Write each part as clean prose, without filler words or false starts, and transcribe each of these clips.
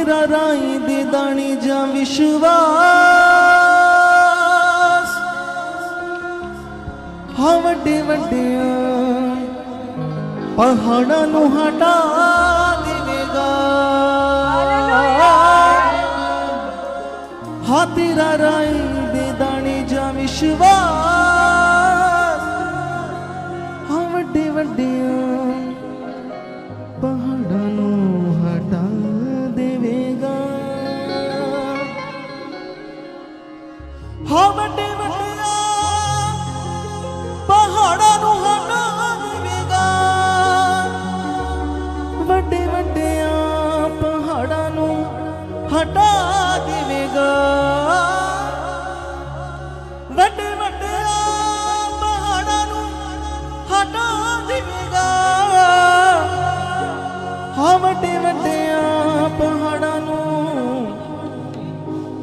तेरा राई दे दाने जा विश्वास हाँ वड्डे वड्डे पहाड़ां नूं हटा देवेगा हाँ तेरा राई दे दाने जा विश्वास हाँ वड्डे वड्डे पहाड़ां नूं हटा देवेगा हाँ वड्डे वड्डे पहाड़ां नूं हटा देवेगा वड्डे वड्डे पहाड़ां नूं हटा देवेगा वड्डे वड्डे पहाड़ां नूं हटा देवेगा हाँ वड्डे वड्डे पहाड़ां नूं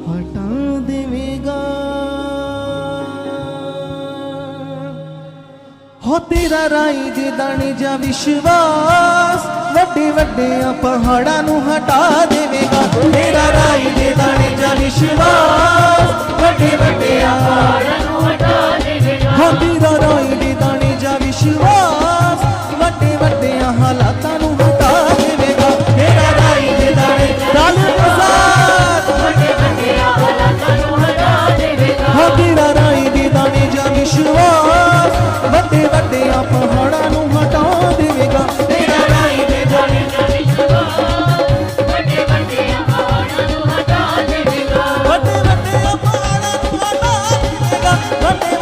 हटा देवेगा हो तेरा राई दे दाने जा विश्वास वड्डे वड्डे पहाड़ां नूं हटा देवेगा तेरा राई दे दाने जा विश्वास वड्डे वड्डे पहाड़ां नूं हटा देवेगा हो तेरा राई दे दाने जा विश्वास वड्डे वड्डे हालातां नूं हटा देवेगा तेरा राई दे दाने ताले के साथ वड्डे वड्डे हालातां नूं हटा देवेगा हो तेरा राई दे दाने जा विश्वास वड्डे वड्डे पहाड़ां नूं हटा देवेगा तेरा राई दे दाने जा विश्वास वड्डे वड्डे पहाड़ां नूं हटा देवेगा वड्डे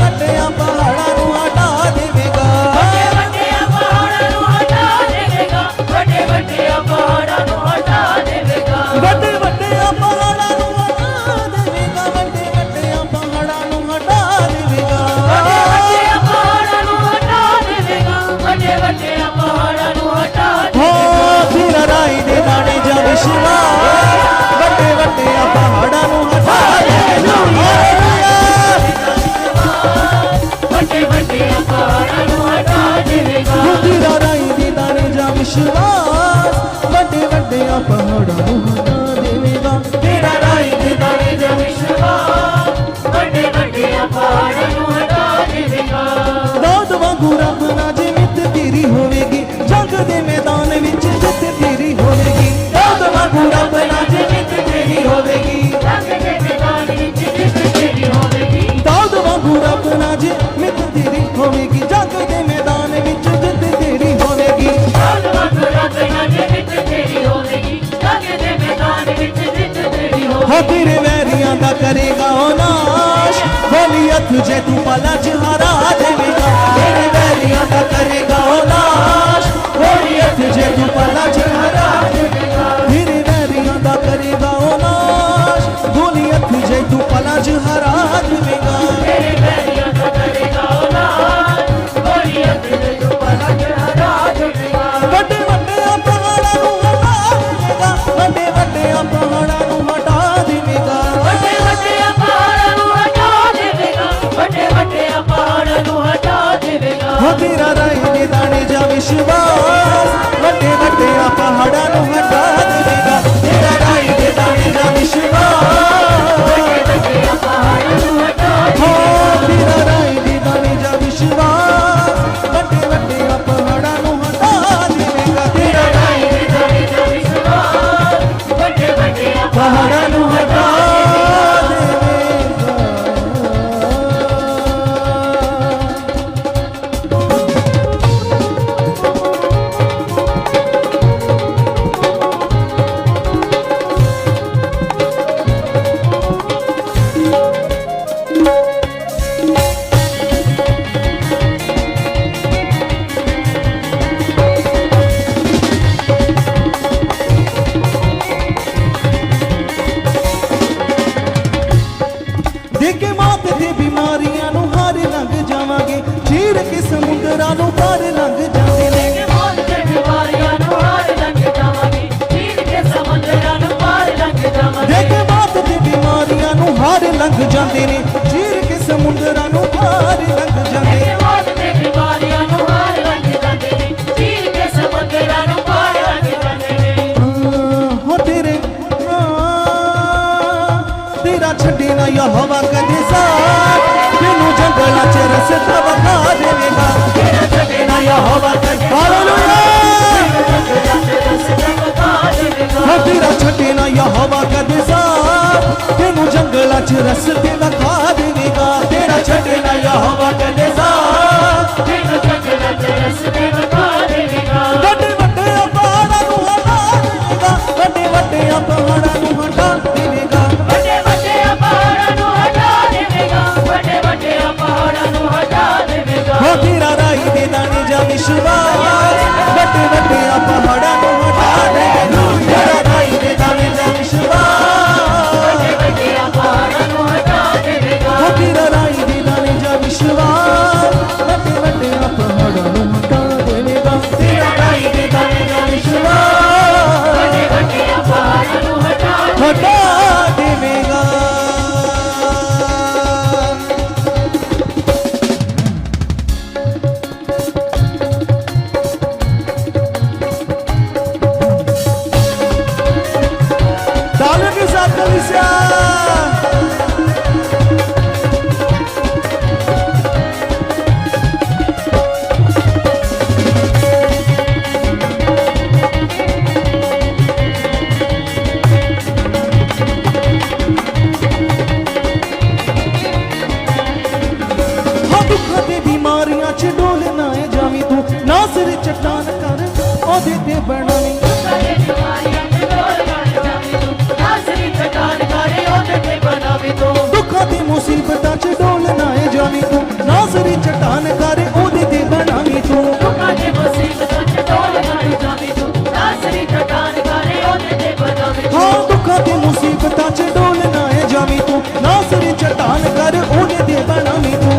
वड्डे पहाड़ां नूं हटा देवेगा वड्डे वड्डे पहाड़ां नूं हटा देवेगा वड्डे वड्डे पहाड़ां नूं हटा देवेगा वड्डे वड्डे पहाड़ां नूं हटा देवेगा वड्डे वड्डे पहाड़ां नूं हटा देवेगा वड्डे वड्डे पहाड़ां नूं हटा देवेगा वड्डे वड्डे पहाड़ां नूं हटा देवेगा तेरा राई दे दाने जा विश्वास वड्डे वड्डे पहाड़ां नूं हटा देवेगा वड्डे वड्डे पहाड़ां नूं हटा देवेगा तेरा राई दे दाने जा विश्वास वड्डे वड्डे पहाड़ां नूं हटा देवेगा तेरा राई दे दाने जा विश्वास वड्डे वड्डे पहाड़ां नूं हटा देवेगा दाऊद वांगू रब ना जिमित तेरी होवेगी जंग दे मैदान विच जित तेरी होवेगी दाऊद वांगू रब ना जिमित तेरी होवेगी जंग दे मैदान विच जित तेरी होवेगी दाऊद वांगू रब ना जिमित तेरी होवेगी जंग दे मैदान विच जित तेरी होवेगी दाऊद वांगू रब ना जिमित तेरी होवेगी जंग दे मैदान विच जित तेरी होवेगी हो तेरे वैरियां दा करेगा ओ नाश गलियत जे तू पलज हरा देवेगा तेरे वैरियां दा करेगा ओ नाश गलियत जे तू पलज हरा देवेगा तेरे वैरियां दा करेगा ओ नाश गलियत जे तू पलज हरा देवेगा तेरे वैरियां दा करेगा ओ नाश गलियत जे तू पलज हरा देवेगा वड्डे वड्डे पहाड़ां नूं हटा देवेगा वड्डे वड्डे पहाड़ां नूं हटा देवेगा वड्डे वड्डे पहाड़ां नूं हटा देवेगा वड्डे वड्डे पहाड़ यहोवा कदे साथ, तेनू जंगलां च रस्ता वखा देवेगा। तेरा छड्डे ना यहोवा कदे, हालेलुया, तेरा छड्डे ना यहोवा कदे साथ, तेनू जंगलां च रस्ते वखा देवेगा। तेरा छड्डे ना यहोवा कदे साथ, तेनू जंगलां च रस्ते वखा देवेगा। वड्डे वड्डे पहाड़ां नूं हटा देवेगा, वड्डे वड्डे पहाड़ां नूं हटा देवेगा। वड्डे वड्डे पहाड़ां नूं हटा देवेगा, वड्डे वड्डे पहाड़ां नूं हटा देवेगा। हो तेरा राही दे दाने जा विश्वास, वड्डे वड्डे पहाड़ां नूं हटा देवेगा। तेरा राही दे दाने जा विश्वास, वड्डे वड्डे पहाड़ां नूं हटा देवेगा। हो तेरा राही दे दाने जा विश्वास, वड्डे वड्डे पहाड़ां नूं हटा देवेगा। तेरा राही दे दाने जा विश्वास, वड्डे वड्डे पहाड़ां नूं हटा हटा देवेगा। तालियों के साथ कलीसिया, दुखां ते बीमारियां च डोलना है जावी तू, ना सिर चट्टान कर ओदे ते बनावी। सारे बीमारियां ते डोल कर जावी तू, नासरी चट्टान करे ओदे ते बनावी तू। दुखां ते मुसीबतां च डोलना है जावी तू, ना सिर चट्टान कर ओदे ते बनावी तू। दुखां ते मुसीबतां च डोल कर जावी तू, नासरी चट्टान करे ओदे ते बनावी तू। हाँ दुखां ते मुसीबतां च डोलना है जावी तू, ना सिर चट्टान कर ओदे ते बनावी तू।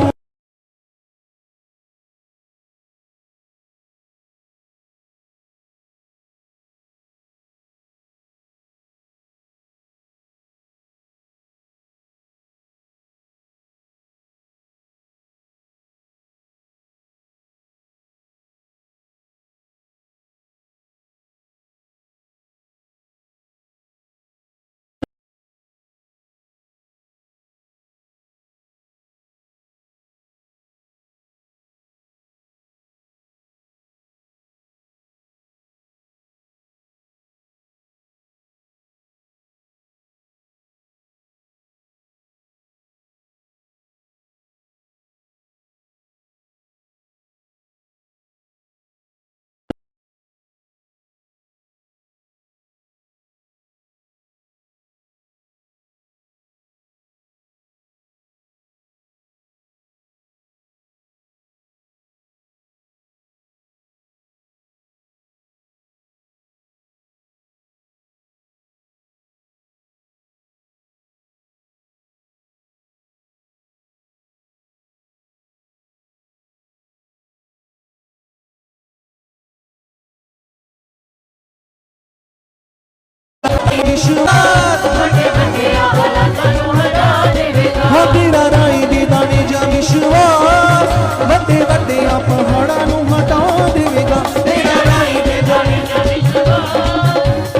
विश्वास, वड्डे वड्डे हालातां नूं हटा देवेगा। हो तेरा राही दे दाने जा विश्वास, वड्डे वड्डे पहाड़ां नूं हटा देवेगा। तेरा राही दे दाने जा विश्वास,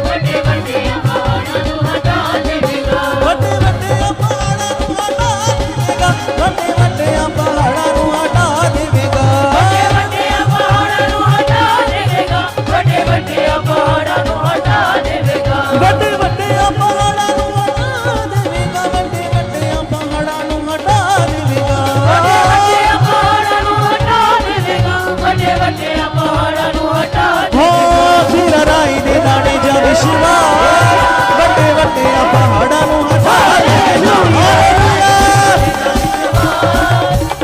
वड्डे वड्डे पहाड़ां नूं हटा देवेगा। वड्डे वड्डे पहाड़ां नूं हटा देवेगा। वड्डे वड्डे पहाड़ां नूं हटा देवेगा। वड्डे वड्डे पहाड़ां नूं हटा देवेगा, वड्डे वड्डे पहाड़ां नूं हटा देवेगा। वड्डे वड्डे पहाड़ां नूं हटा देवेगा। वड्डे वड्डे पहाड़ां नूं हटा देवेगा। वड्डे वड्डे पहाड़ां नूं हटा देवेगा, वड्डे वड्डे पहाड़ां नूं हटा हो तेरा राही दे दाने जा विश्वास, वड्डे वड्डे पहाड़ां नूं हटा देवेगा।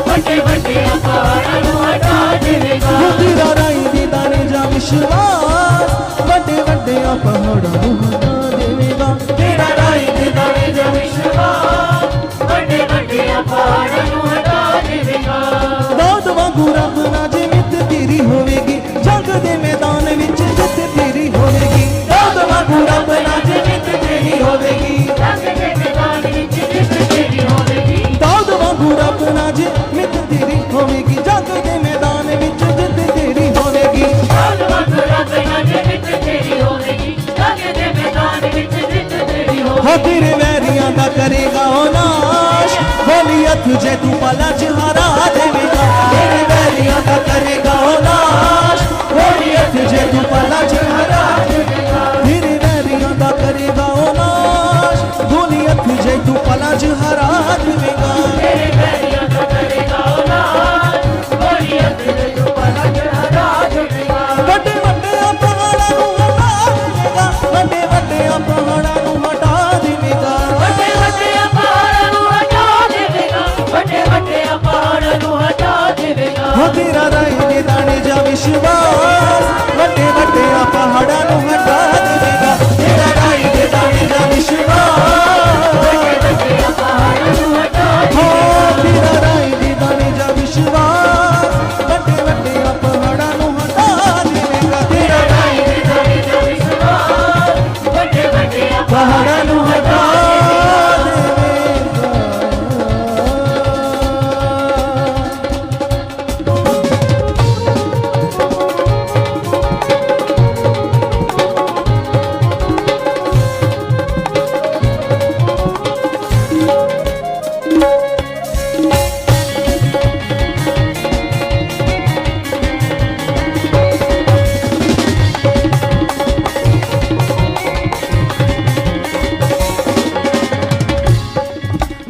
वड्डे वड्डे पहाड़ां नूं हटा देवेगा। हो तेरा राही दे दाने जा विश्वास, वड्डे वड्डे पहाड़ां नूं हटा देवेगा। तेरा राही दे दाने जा विश्वास, वड्डे वड्डे पहाड़ां नूं हटा देवेगा। दाऊद वांगू रब ना जे मित तेरी होवेगी, जंग दे मैदान विच जित तेरी होवेगी। दाऊद वांगू रब ना जे मित तेरी होवेगी, जंग दे मैदान विच जित तेरी होवेगी। दाऊद वांगू रब ना जे मित तेरी होवेगी, जंग दे मैदान विच जित तेरी होवेगी। दाऊद वांगू रब ना जे मित तेरी होवेगी, जंग दे मैदान विच जित तेरी होवेगी। हो तेरे वैरियां दा करेगा ओ नाश, तुझे तू पला हरा देवेगा, तेरे बैरिया का करेगा नाश। गोलियत तुझे तू पला हरा देवेगा, तेरे बैरिया का करेगा नाश। गोलियत तुझे तू पला हरा देवेगा, तेरे बैरियों का करेगा नाश। गोलियत तुझे तू पला हरा देवेगा। ਵੱਡੇ ਵੱਡੇ ਪਹਾੜਾਂ ਨੂੰ ਹਟਾ ਦੇਵੇਗਾ, ਵੱਡੇ ਵੱਡੇ ਪਹਾੜਾਂ ਨੂੰ ਹਟਾ ਦੇਵੇਗਾ। ਵੱਡੇ ਵੱਡੇ ਪਹਾੜਾਂ ਨੂੰ ਹਟਾ ਦੇਵੇਗਾ, ਵੱਡੇ ਵੱਡੇ ਪਹਾੜਾਂ ਨੂੰ ਹਟਾ ਦੇਵੇਗਾ। ਹੋ ਤੇਰਾ ਰਾਈ ਦੇ ਦਾਣੇ ਜਾ ਵਿਸ਼ਵਾਸ, ਵੱਡੇ ਵੱਡੇ ਪਹਾੜਾਂ ਨੂੰ ਹਟਾ ਦੇਵੇਗਾ, ਤੇਰਾ ਰਾਈ ਦੇ ਦਾਣੇ ਜਾ ਵਿਸ਼ਵਾਸ। ਵੱਡੇ ਵੱਡੇ ਪਹਾੜਾਂ ਨੂੰ ਹਟਾ ਹੋ ਤੇਰਾ ਰਾਈ ਦੇ ਦਾਣੇ ਜਾ ਵਿਸ਼ਵਾਸ, ਵੱਡੇ ਵੱਡੇ ਪਹਾੜਾਂ ਨੂੰ ਹਟਾ ਦੇਵੇਗਾ, ਤੇਰਾ ਰਾਈ ਦੇ ਦਾਣੇ ਜਾ ਵਿਸ਼ਵਾਸ। ਵੱਡੇ ਵੱਡੇ ਪਹਾੜਾਂ ਨੂੰ ਹਟਾ ਦੇਵੇਗਾ।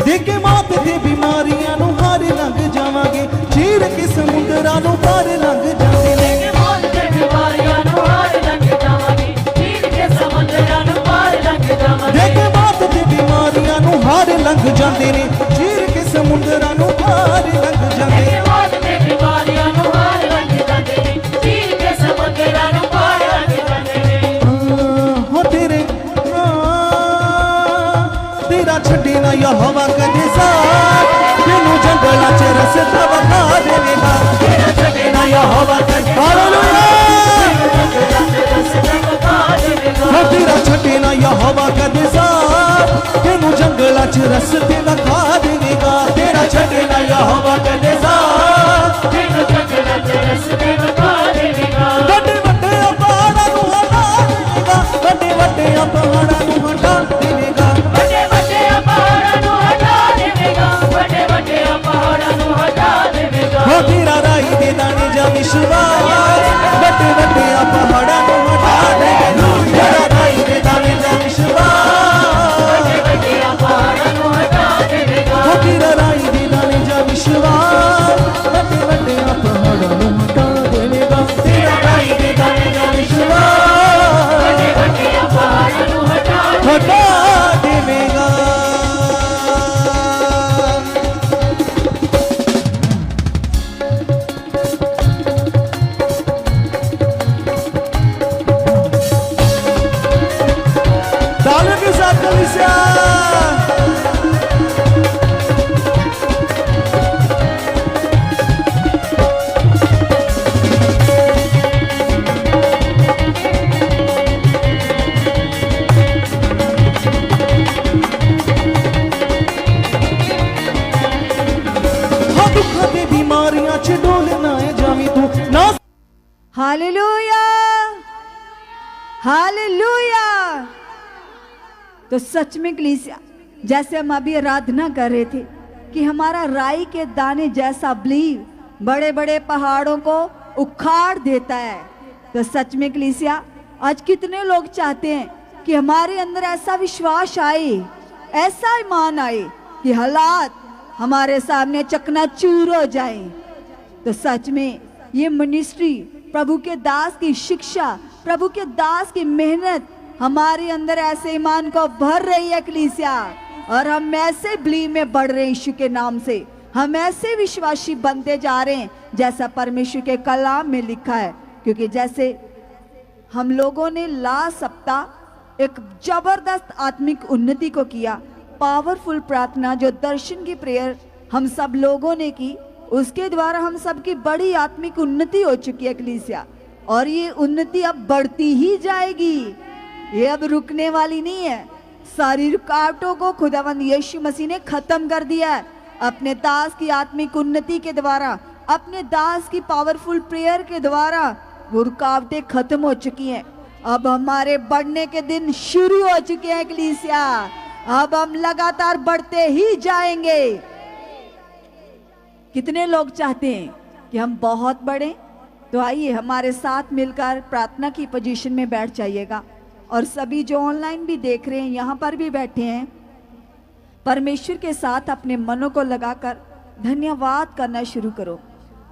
ਦੇ ਕੇ ਮੌਤ ਦੀ ਬਿਮਾਰੀਆਂ ਨੂੰ ਹਾਰ ਲੰਘ ਜਾਵਾਂਗੇ, ਚੀਰ ਕੇ ਸਮੁੰਦਰਾਂ ਨੂੰ ਪਾਰ ਲੰਘ ਜਾਂਦੇ ਨੇ। ਕਿ ਮੌਤ ਦੇ ਬਿਮਾਰੀਆਂ ਨੂੰ ਹਾਰ ਲੰਘ ਜਾਵਾਂਗੇ, ਚੀਰ ਕੇ ਸਮੁੰਦਰਾਂ ਨੂੰ ਪਾਰ ਲੰਘ ਜਾਵਾਂਗੇ। ਦੇ ਕੇ ਮੌਤ ਦੀ ਬਿਮਾਰੀਆਂ ਨੂੰ ਹਾਰ ਲੰਘ ਜਾਂਦੇ ਨੇ, ਚੀਰ ਕੇ ਸਮੁੰਦਰਾਂ ਨੂੰ ਪਾਰ ਲੰਘ ਜਾਂਦੇ ਨੇ। ਮੌਤ ਦੇ ਬਿਮਾਰੀਆਂ ਨੂੰ ਹਾਰ ਲੰਘ ਜਾਂਦੇ ਨੇ, ਚੀਰ ਕੇ ਸਮੁੰਦਰਾਂ ਨੂੰ ਪਾਰ ਲੰਘ ਜਾਂਦੇ ਨੇ। ਹੋ ਤੇਰੇ ਤੇਰਾ ਛੱਡੇ ਨਾ ਯਹੋਵਾ ਕਦੇ ਸਾਥ, ਤੈਨੂੰ ਜੰਗਲਾਂ 'ਚ ਰਸਤਾ ਵਿਖਾ ਦੇਵੇਗਾ, ਤੇਰਾ ਛੱਡੇ ਨਾ ਯਹੋਵਾ ਕਦੇ ਹਾਲੇਲੂਇਆ। ਹੋ ਤੇਰਾ ਛੱਡੇ ਨਾ ਯਹੋਵਾ ਕਦੇ ਸਾਥ, ਤੈਨੂੰ ਜੰਗਲਾਂ 'ਚ ਰਸਤੇ ਵਿਖਾ ਦੇਵੇਗਾ, ਤੇਰਾ ਛੱਡੇ ਨਾ ਯਹੋਵਾ ਕਦੇ ਸਾਥ। ਤੈਨੂੰ ਜੰਗਲਾਂ 'ਚ ਰਸਤੇ ਵਿਖਾ ਦੇਵੇਗਾ। ਵੱਡੇ ਵੱਡੇ ਪਹਾੜਾਂ ਨੂੰ ਹਟਾ ਦੇਵੇਗਾ, ਵੱਡੇ ਵੱਡੇ ਪਹਾੜਾਂ ਨੂੰ ਹਟਾ ਦੇਵੇਗਾ। ਵੱਡੇ ਵੱਡੇ ਪਹਾੜਾਂ ਨੂੰ ਹਟਾ ਦੇਵੇਗਾ, ਵੱਡੇ ਵੱਡੇ ਪਹਾੜਾਂ ਨੂੰ ਹਟਾ ਦੇਵੇਗਾ। ਹੋ ਤੇਰਾ ਰਾਈ ਦੇ ਦਾਣੇ ਜਾ ਵਿਸ਼ਵਾਸ, ਵੱਡੇ ਵੱਡੇ ਪਹਾੜਾਂ ਨੂੰ ਹਟਾ ਦੇਵੇਗਾ, ਤੇਰਾ ਰਾਈ ਦੇ ਦਾਣੇ ਜਾ ਵਿਸ਼ਵਾਸ। ਵੱਡੇ ਵੱਡੇ ਪਹਾੜਾਂ ਨੂੰ ਹਟਾ ਦੇਵੇਗਾ। ਹੋ ਤੇਰਾ ਰਾਈ ਦੇ ਦਾਣੇ ਜਾ ਵਿਸ਼ਵਾਸ, ਵੱਡੇ ਵੱਡੇ ਪਹਾੜਾਂ ਨੂੰ ਹਟਾ ਦੇਵੇਗਾ, ਤੇਰਾ ਰਾਈ ਦੇ ਦਾਣੇ ਜਾ ਵਿਸ਼ਵਾਸ। ਵੱਡੇ ਵੱਡੇ ਪਹਾੜਾਂ ਨੂੰ ਹਟਾ ਹਟਾ ਦੇਵੇਗਾ। तालियों के साथ कलीसिया। हाँ दुखों ते बीमारियां च डोलना है जावी तू ना। Hallelujah hallelujah. तो सच में कलीसिया, जैसे हम अभी आराधना कर रहे थे कि हमारा राई के दाने जैसा बिलीव बड़े बड़े पहाड़ों को उखाड़ देता है, तो सच में कलीसिया आज कितने लोग चाहते हैं कि हमारे अंदर ऐसा विश्वास आए, ऐसा ईमान आए कि हालात हमारे सामने चकनाचूर हो जाए। तो सच में ये मिनिस्ट्री, प्रभु के दास की शिक्षा, प्रभु के दास की मेहनत हमारे अंदर ऐसे ईमान को भर रही है कलीसिया, और हम ऐसे बिलीव में बढ़ रहे हैं यीशु के नाम से। हम ऐसे विश्वासी बनते जा रहे हैं जैसा परमेश्वर के कलाम में लिखा है। क्योंकि जैसे हम लोगों ने लास्ट सप्ताह एक जबरदस्त आत्मिक उन्नति को किया, पावरफुल प्रार्थना जो दर्शन की प्रेयर हम सब लोगों ने की, उसके द्वारा हम सबकी बड़ी आत्मिक उन्नति हो चुकी है कलीसिया, और ये उन्नति अब बढ़ती ही जाएगी, ये अब रुकने वाली नहीं है। सारी रुकावटों को खुदावंद यीशु मसीह ने खत्म कर दिया है अपने दास की आत्मिक उन्नति के द्वारा, अपने दास की पावरफुल प्रेयर के द्वारा वो रुकावटें खत्म हो चुकी हैं। अब हमारे बढ़ने के दिन शुरू हो चुके हैं कलीसिया, अब हम लगातार बढ़ते ही जाएंगे। कितने लोग चाहते हैं कि हम बहुत बढ़ें? तो आइए हमारे साथ मिलकर प्रार्थना की पोजीशन में बैठ जाइएगा। और सभी जो ऑनलाइन भी देख रहे हैं, यहाँ पर भी बैठे हैं, परमेश्वर के साथ अपने मनों को लगाकर धन्यवाद करना शुरू करो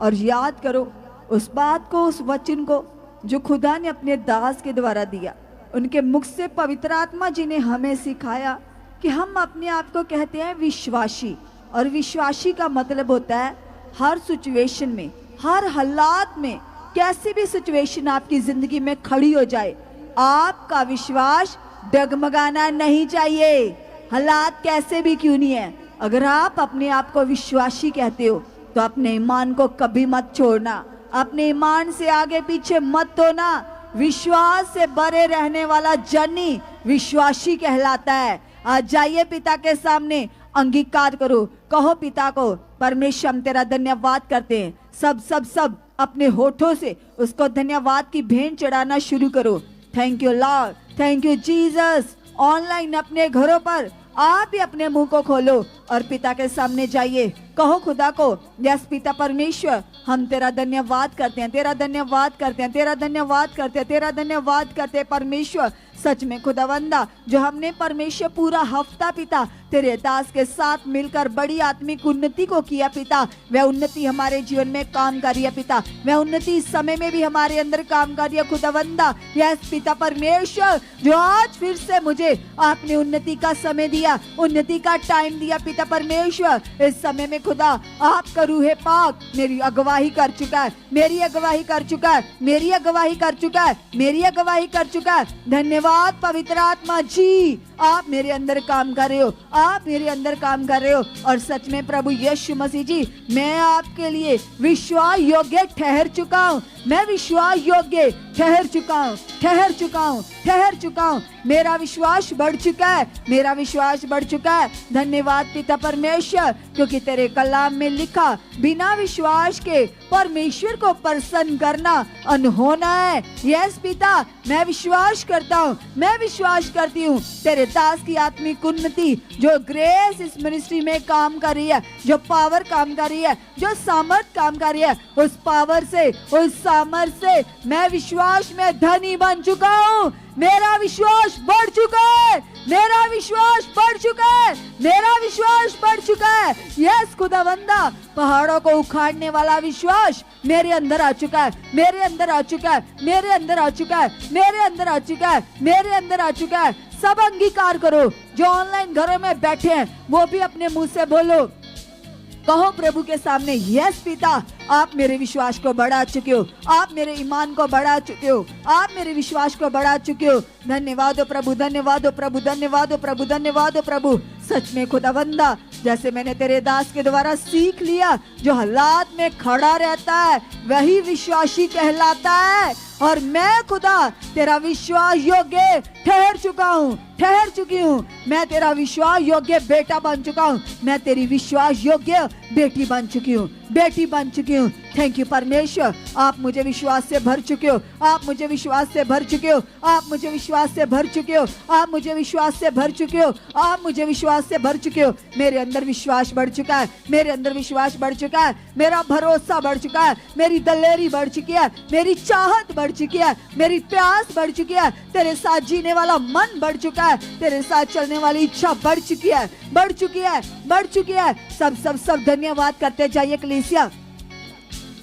और याद करो उस बात को, उस वचन को जो खुदा ने अपने दास के द्वारा दिया। उनके मुख से पवित्र आत्मा जी ने हमें सिखाया कि हम अपने आप को कहते हैं विश्वासी, और विश्वासी का मतलब होता है हर सिचुएशन में, हर हालात में, कैसी भी सिचुएशन आपकी जिंदगी में खड़ी हो जाए, आपका विश्वास डगमगाना नहीं चाहिए। हालात कैसे भी क्यों नहीं है, अगर आप अपने आप को विश्वासी कहते हो तो अपने ईमान को कभी मत छोड़ना, अपने ईमान से आगे पीछे मत होना। विश्वास से बरे रहने वाला जनी विश्वासी कहलाता है। आज जाइए पिता के सामने, अंगीकार करो, कहो पिता को, परमेश्वर हम तेरा धन्यवाद करते हैं। सब सब सब अपने होठों से उसको धन्यवाद की भेंट चढ़ाना शुरू करो। Thank you Lord, thank you Jesus. Online अपने घरों पर आप ही अपने मुंह को खोलो और पिता के सामने जाइए, कहो खुदा को, यस पिता परमेश्वर हम तेरा धन्यवाद करते हैं, तेरा धन्यवाद करते हैं, तेरा धन्यवाद करते हैं, तेरा धन्यवाद करते हैं परमेश्वर। सच में खुदावंदा, जो हमने परमेश्वर पूरा हफ्ता पिता तेरे दास के साथ मिलकर बड़ी आत्मिक उन्नति को किया पिता, वह उन्नति हमारे जीवन में काम कर रही है पिता, वह उन्नति इस समय में भी हमारे अंदर काम कर रही है खुदावंदा। यस पिता परमेश्वर, जो आज फिर से मुझे आपने उन्नति का समय दिया, उन्नति का टाइम दिया पिता परमेश्वर, इस समय में खुदा आपका रूहे पाक मेरी अगवाही कर चुका है, मेरी अगवाही कर चुका है, मेरी अगवाही कर चुका है, मेरी अगवाही कर चुका है। धन्यवाद पवित्र आत्मा जी, आप मेरे अंदर काम कर रहे हो, आप मेरे अंदर काम कर रहे हो। और सच में प्रभु यीशु मसीह जी, मैं आपके लिए विश्वास योग्य ठहर चुका हूँ, मैं विश्वास योग्य ठहर चुका हूँ, ठहर चुका हूँ, ठहर चुका हूँ। मेरा विश्वास बढ़ चुका है, मेरा विश्वास बढ़ चुका है। धन्यवाद पिता परमेश्वर, क्योंकि तेरे कलाम में लिखा बिना विश्वास के परमेश्वर को प्रसन्न करना अनहोना है। यस पिता, मैं विश्वास करता हूँ, मैं विश्वास करती हूँ तेरे दास की आत्मिक उन्नति, जो ग्रेस इस मिनिस्ट्री में काम कर रही है, जो पावर काम कर रही है, जो सामर्थ काम कर रही है, उस पावर से, उस सामर्थ से मैं विश्वास में धनी बन चुका हूँ। मेरा विश्वास बढ़ चुका है, मेरा विश्वास बढ़ चुका है, मेरा विश्वास बढ़ चुका है। यस खुदावंदा, पहाड़ों को उखाड़ने वाला विश्वास मेरे अंदर आ चुका है, मेरे अंदर आ चुका है, मेरे अंदर आ चुका है, मेरे अंदर आ चुका है, मेरे अंदर आ चुका है। सब अंगीकार करो, जो ऑनलाइन घरों में बैठे हैं वो भी अपने मुंह से बोलो, कहो प्रभु के सामने, यस पिता, आप मेरे विश्वास को बढ़ा चुके हो, आप मेरे ईमान को बढ़ा चुके हो, आप मेरे विश्वास को बढ़ा चुके हो। धन्यवाद हो प्रभु, धन्यवाद हो प्रभु, धन्यवाद हो प्रभु, धन्यवाद हो प्रभु। सच में खुदावंदा, जैसे मैंने तेरे दास के द्वारा सीख लिया, जो हालात में खड़ा रहता है वही विश्वासी कहलाता है। और मैं खुदा तेरा विश्वास योग्य ठहर चुका हूँ, ठहर चुकी हूँ। मैं तेरा विश्वास योग्य बेटा बन चुका हूँ, मैं तेरी विश्वास योग्य बेटी बन चुकी हूँ, बेटी बन चुकी हूँ। थैंक यू परमेश्वर, आप मुझे विश्वास से भर चुके हो, आप मुझे विश्वास से भर चुके हो, आप मुझे विश्वास से भर चुके हो, आप मुझे विश्वास से भर चुके हो, आप मुझे विश्वास से भर चुके हो। मेरे अंदर विश्वास बढ़ चुका है, मेरे अंदर विश्वास बढ़ चुका है, मेरा भरोसा बढ़ चुका है, मेरी दलेरी बढ़ चुकी है, मेरी चाहत बढ़ चुकी है, मेरी प्यास बढ़ चुकी है, तेरे साथ जीने वाला मन बढ़ चुका है, तेरे साथ चलने वाली इच्छा बढ़ चुकी है, बढ़ चुकी है, बढ़ चुकी है। सब सब सब धन्यवाद करते जाइए कलीसिया।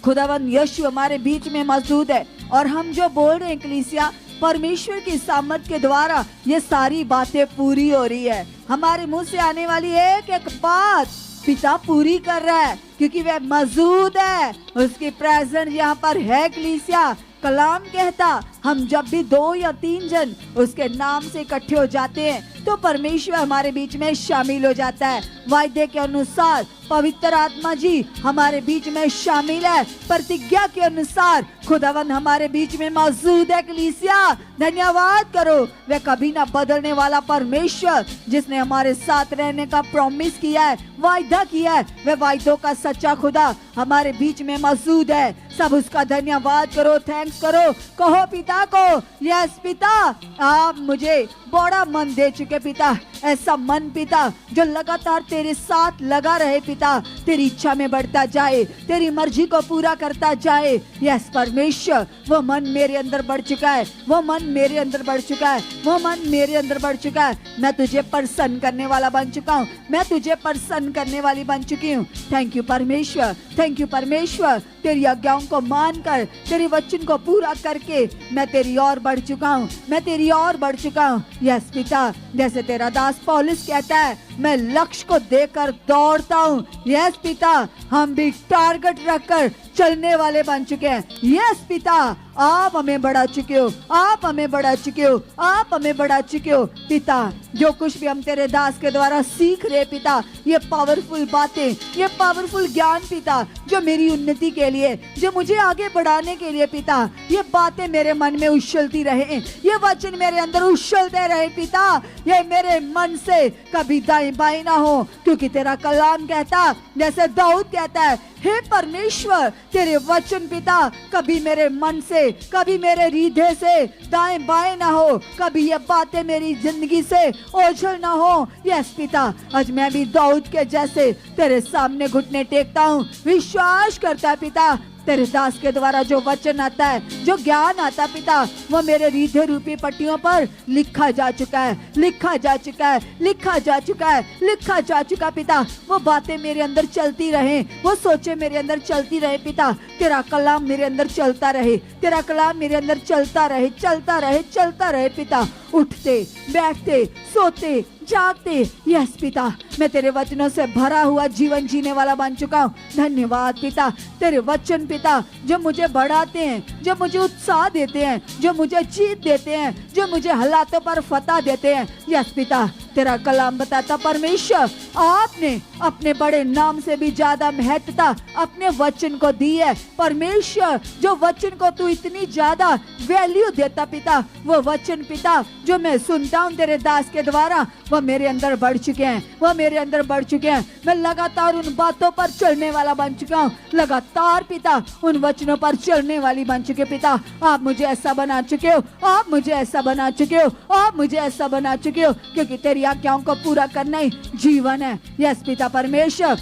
खुदावन यीशु हमारे बीच में मौजूद है, और हम जो बोल रहे हैं कलीसिया, परमेश्वर की सामर्थ के द्वारा ये सारी बातें पूरी हो रही है। हमारे मुंह से आने वाली एक एक बात पिता पूरी कर रहा है, क्योंकि वह मौजूद है, उसकी प्रेजेंस यहाँ पर है कलीसिया। कलाम कहता, हम जब भी 2 या 3 जन उसके नाम से इकट्ठे हो जाते हैं तो परमेश्वर हमारे बीच में शामिल हो जाता है। वायदे के अनुसार पवित्र आत्मा जी हमारे बीच में शामिल है, प्रतिज्ञा के अनुसार खुदावन हमारे बीच में मौजूद है कलीसिया। धन्यवाद करो, वह कभी ना बदलने वाला परमेश्वर, जिसने हमारे साथ रहने का प्रॉमिस किया है, वायदा किया है, वह वायदों का सच्चा खुदा हमारे बीच में मौजूद है। सब उसका धन्यवाद करो, थैंक्स करो, कहो पिता को, यस पिता, आप मुझे बड़ा मन दे चुके पिता, ऐसा मन पिता जो लगातार तेरे साथ लगा रहे पिता, तेरी इच्छा में बढ़ता जाए, तेरी मर्जी को पूरा करता जाए। यस परमेश्वर, वो मन मेरे अंदर बढ़ चुका है, वो मन मेरे अंदर बढ़ चुका है, वो मन मेरे अंदर बढ़ चुका है। मैं तुझे प्रसन्न करने वाला बन चुका हूँ, मैं तुझे प्रसन्न करने वाली बन चुकी हूँ। थैंक यू परमेश्वर, थैंक यू परमेश्वर। तेरी आज्ञाओं को मानकर, तेरे वचन को पूरा करके मैं तेरी ओर बढ़ चुका हूँ, मैं तेरी ओर बढ़ चुका हूँ। यस पिता, जैसे तेरा दास पौलुस कहता है, मैं लक्ष्य को देकर दौड़ता हूँ। यस पिता, हम भी टारगेट रखकर चलने वाले बन चुके हैं। यस पिता, आप हमें बढ़ा चुके हो, आप हमें बढ़ा चुके हो, आप हमें बढ़ा चुके हो। पिता, जो कुछ भी हम तेरे दास के द्वारा सीख रहे पिता, ये पावरफुल बातें, ये पावरफुल ज्ञान पिता, जो मेरी उन्नति के लिए, जो मुझे आगे बढ़ाने के लिए पिता, ये बातें मेरे मन में उछलती रहे, ये वचन मेरे अंदर उछलते रहे पिता। ये मेरे मन से कभी दाएं बाएं ना हो, क्योंकि तेरा कलाम कहता, जैसे दाऊद कहता है, हे परमेश्वर, तेरे वचन पिता कभी मेरे मन से, कभी मेरे हृदय से दाएं बाएं ना हो, कभी ये बातें मेरी जिंदगी से ओझल ना हो। यस पिता, आज मैं भी दाऊद के जैसे तेरे सामने घुटने टेकता हूँ, विश्वास करता पिता, तेरे दास के द्वारा जो वचन आता है, जो ज्ञान आता पिता, वो मेरे हृदय रूपी पट्टियों पर लिखा जा चुका है, लिखा जा चुका है, लिखा जा चुका है, लिखा जा चुका पिता। वो बातें मेरे अंदर चलती रहे, वो सोचे मेरे अंदर चलती रहे पिता। तेरा कलाम मेरे अंदर चलता रहे, तेरा कलाम मेरे अंदर चलता रहे, चलता रहे, चलता रहे पिता। उठते बैठते सोते जागते, यस पिता, मैं तेरे वचनों से भरा हुआ जीवन जीने वाला बन चुका हूँ। धन्यवाद पिता, तेरे वचन पिता जो मुझे बढ़ाते हैं, जो मुझे उत्साह देते हैं, जो मुझे जीत देते हैं, जो मुझे हालातों पर फतह देते हैं। यस पिता, तेरा कलाम बताता परमेश्वर, आपने अपने बड़े नाम से भी ज्यादा महत्वता अपने वचन को दी है। परमेश्वर, जो वचन को तू इतनी ज्यादा वैल्यू देता पिता, वो वचन पिता जो मैं सुनता हूँ तेरे दास के द्वारा, वो मेरे अंदर बढ़ चुके हैं, वो मेरे अंदर बढ़ चुके हैं। मैं लगातार उन बातों पर चलने वाला बन चुका हूँ, लगातार पिता उन वचनों पर चलने वाली बन चुके पिता। आप मुझे ऐसा बना चुके हो, आप मुझे ऐसा बना चुके हो, आप मुझे ऐसा बना चुके हो, क्योंकि तेरी आज्ञाओं को पूरा करना ही जीवन है। यस पिता परमेश्वर,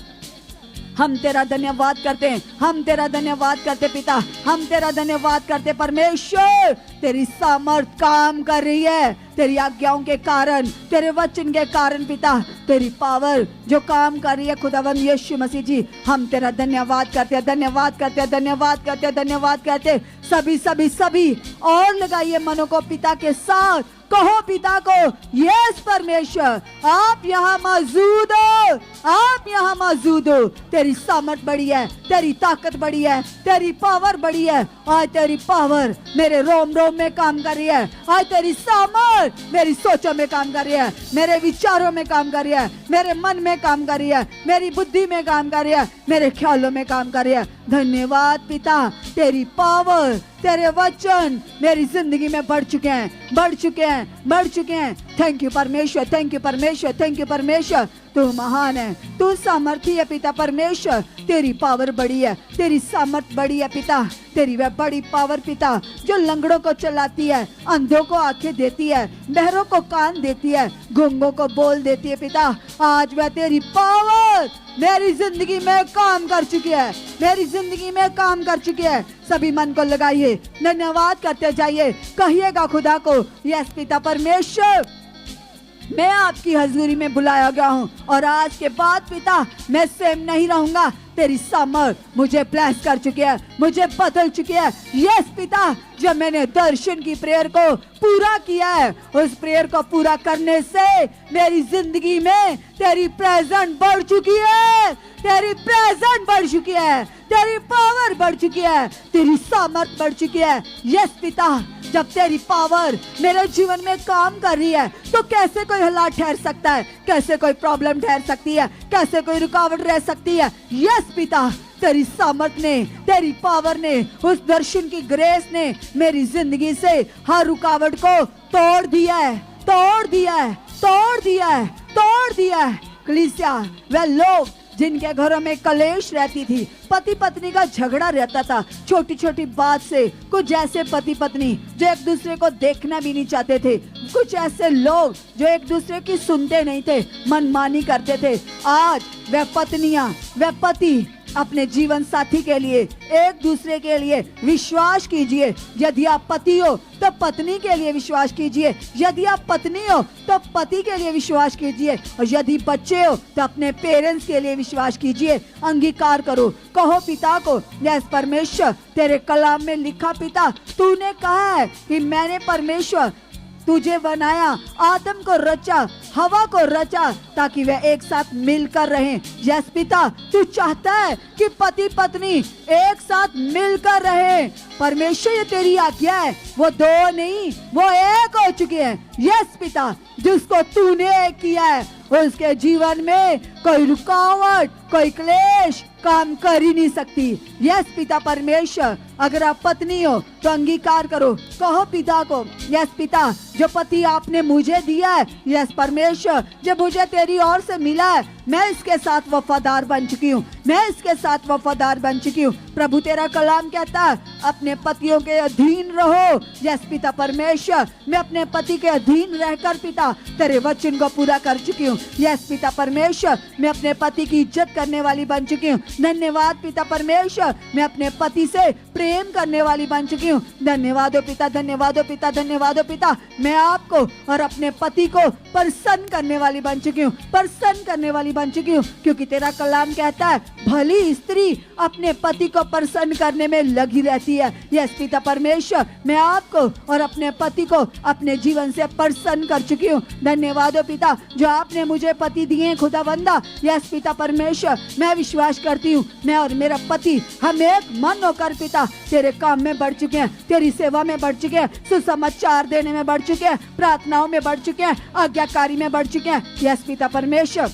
हम तेरा धन्यवाद करते हैं, हम तेरा धन्यवाद करते पिता, हम तेरा धन्यवाद करते परमेश्वर। तेरी सामर्थ काम कर रही है, तेरी आज्ञाओं के कारण, तेरे वचन के कारण पिता, तेरी पावर जो काम कर रही है खुदावंद यीशु मसीह जी, हम तेरा धन्यवाद करते हैं, धन्यवाद करते हैं, धन्यवाद करते हैं, धन्यवाद करते हैं। सभी सभी सभी और लगाइए मनों को पिता के साथ, कहो पिता को, यस परमेश्वर, आप यहाँ मौजूद हो, आप यहाँ मौजूद हो। तेरी सामर्थ बड़ी है, तेरी ताकत बड़ी है, तेरी पावर बड़ी है। आज तेरी पावर मेरे रोम रोम में काम कर रही है, आज तेरी सामर्थ मेरी सोचों में काम कर रही है, मेरे विचारों में काम कर रही है, मेरे मन में काम कर रही है, मेरी बुद्धि में काम कर रही है, मेरे ख्यालों में काम कर रही है। धन्यवाद पिता, तेरी पावर, तेरे वचन मेरी जिंदगी में बढ़ चुके हैं, बढ़ चुके हैं, बढ़ चुके हैं। थैंक यू परमेश्वर, थैंक यू परमेश्वर, थैंक यू परमेश्वर। तू महान है, तू सामर्थी है पिता परमेश्वर। तेरी पावर बड़ी है, तेरी सामर्थ बड़ी है पिता। तेरी वह बड़ी पावर पिता जो लंगड़ों को चलाती है, अंधों को आंखें देती है, बहरों को कान देती है, गूंगों को बोल देती है पिता। आज वह तेरी पावर मेरी जिंदगी में काम कर चुकी है, मेरी जिंदगी में काम कर चुकी है। सभी मन को लगाइए, धन्यवाद करते जाइए, कहिएगा खुदा को, यस पिता परमेश्वर, मैं आपकी हजूरी में बुलाया गया हूँ और आज के बाद पिता मैं सेम नहीं रहूंगा। तेरी सामर्थ मुझे ब्लेस कर चुकी है, मुझे बदल चुकी है। यस पिता, जब मैंने दर्शन की प्रेयर को पूरा किया है, उस प्रेयर को पूरा करने से मेरी जिंदगी में तेरी प्रेजेंट बढ़ चुकी है, तेरी प्रेजेंट बढ़ चुकी है, तेरी पावर बढ़ चुकी है, तेरी सामर्थ बढ़ चुकी है। यस पिता, जब तेरी पावर मेरे जीवन में काम कर रही है तो कैसे कोई हालात ठहर सकता है, कैसे कोई प्रॉब्लम ठहर सकती है, कैसे कोई रुकावट रह सकती है। यस पिता, तेरी सामर्थ ने, तेरी पावर ने, उस दर्शन की ग्रेस ने मेरी जिंदगी से हर रुकावट को तोड़ दिया है, तोड़ दिया है, तोड़ दिया है, तोड़ दिया है। कलीसिया, वह लोग जिनके घरों में कलेश रहती थी, पति पत्नी का झगड़ा रहता था छोटी छोटी बात से, कुछ ऐसे पति पत्नी जो एक दूसरे को देखना भी नहीं चाहते थे, कुछ ऐसे लोग जो एक दूसरे की सुनते नहीं थे, मनमानी करते थे, आज वह पत्नियां, वह पति अपने जीवन साथी के लिए, एक दूसरे के लिए विश्वास कीजिए। यदि आप पति हो तो पत्नी के लिए विश्वास कीजिए, यदि आप पत्नी हो तो पति के लिए विश्वास कीजिए, और यदि बच्चे हो तो अपने पेरेंट्स के लिए विश्वास कीजिए। अंगीकार करो, कहो पिता को, यस परमेश्वर तेरे कलाम में लिखा पिता तूने कहा है कि मैंने परमेश्वर तुझे बनाया, आदम को रचा, हवा को रचा ताकि वे एक साथ मिलकर रहें। यस पिता तू चाहता है कि पति पत्नी एक साथ मिलकर रहें। परमेश्वर ये तेरी आज्ञा है, वो दो नहीं वो एक हो चुके हैं। यस पिता जिसको तूने एक किया है उसके जीवन में कोई रुकावट, कोई क्लेश काम कर ही नहीं सकती। यस पिता परमेश्वर अगर आप पत्नी हो तो अंगीकार करो, कहो पिता को, यस पिता जो पति आपने मुझे दिया है, यस परमेश्वर जो मुझे तेरी ओर से मिला है, मैं इसके साथ वफादार बन चुकी हूँ, मैं इसके साथ वफादार बन चुकी हूँ। प्रभु तेरा कलाम कहता है अपने पतियों के अधीन रहो। यस पिता परमेश्वर मैं अपने पति के अधीन रहकर पिता तेरे वचन को पूरा कर चुकी हूँ। यस पिता परमेश्वर मैं अपने पति की इज्जत करने वाली बन चुकी हूँ। धन्यवाद पिता परमेश्वर मैं अपने पति से प्रेम करने वाली बन चुकी हूँ। धन्यवाद हो पिता, धन्यवाद हो पिता, धन्यवाद हो पिता मैं आपको और अपने पति को प्रसन्न करने वाली बन चुकी हूँ, प्रसन्न करने वाली बन चुकी हूँ, क्योंकि तेरा कलाम कहता है भली स्त्री अपने पति को प्रसन्न करने में लगी रहती है। यस पिता परमेश्वर मैं आपको और अपने पति को अपने जीवन से प्रसन्न कर चुकी हूँ। धन्यवाद हो पिता जो आपने मुझे पति दिए खुदावंदा। यस पिता परमेश्वर मैं विश्वास करती हूँ मैं और मेरा पति हम एक मन होकर पिता तेरे काम में बढ़ चुके हैं, तेरी सेवा में बढ़ चुके हैं, सुसमाचार देने में बढ़ चुके हैं, प्रार्थनाओं में बढ़ चुके हैं, आज्ञाकारी में बढ़ चुके हैं। यस पिता परमेश्वर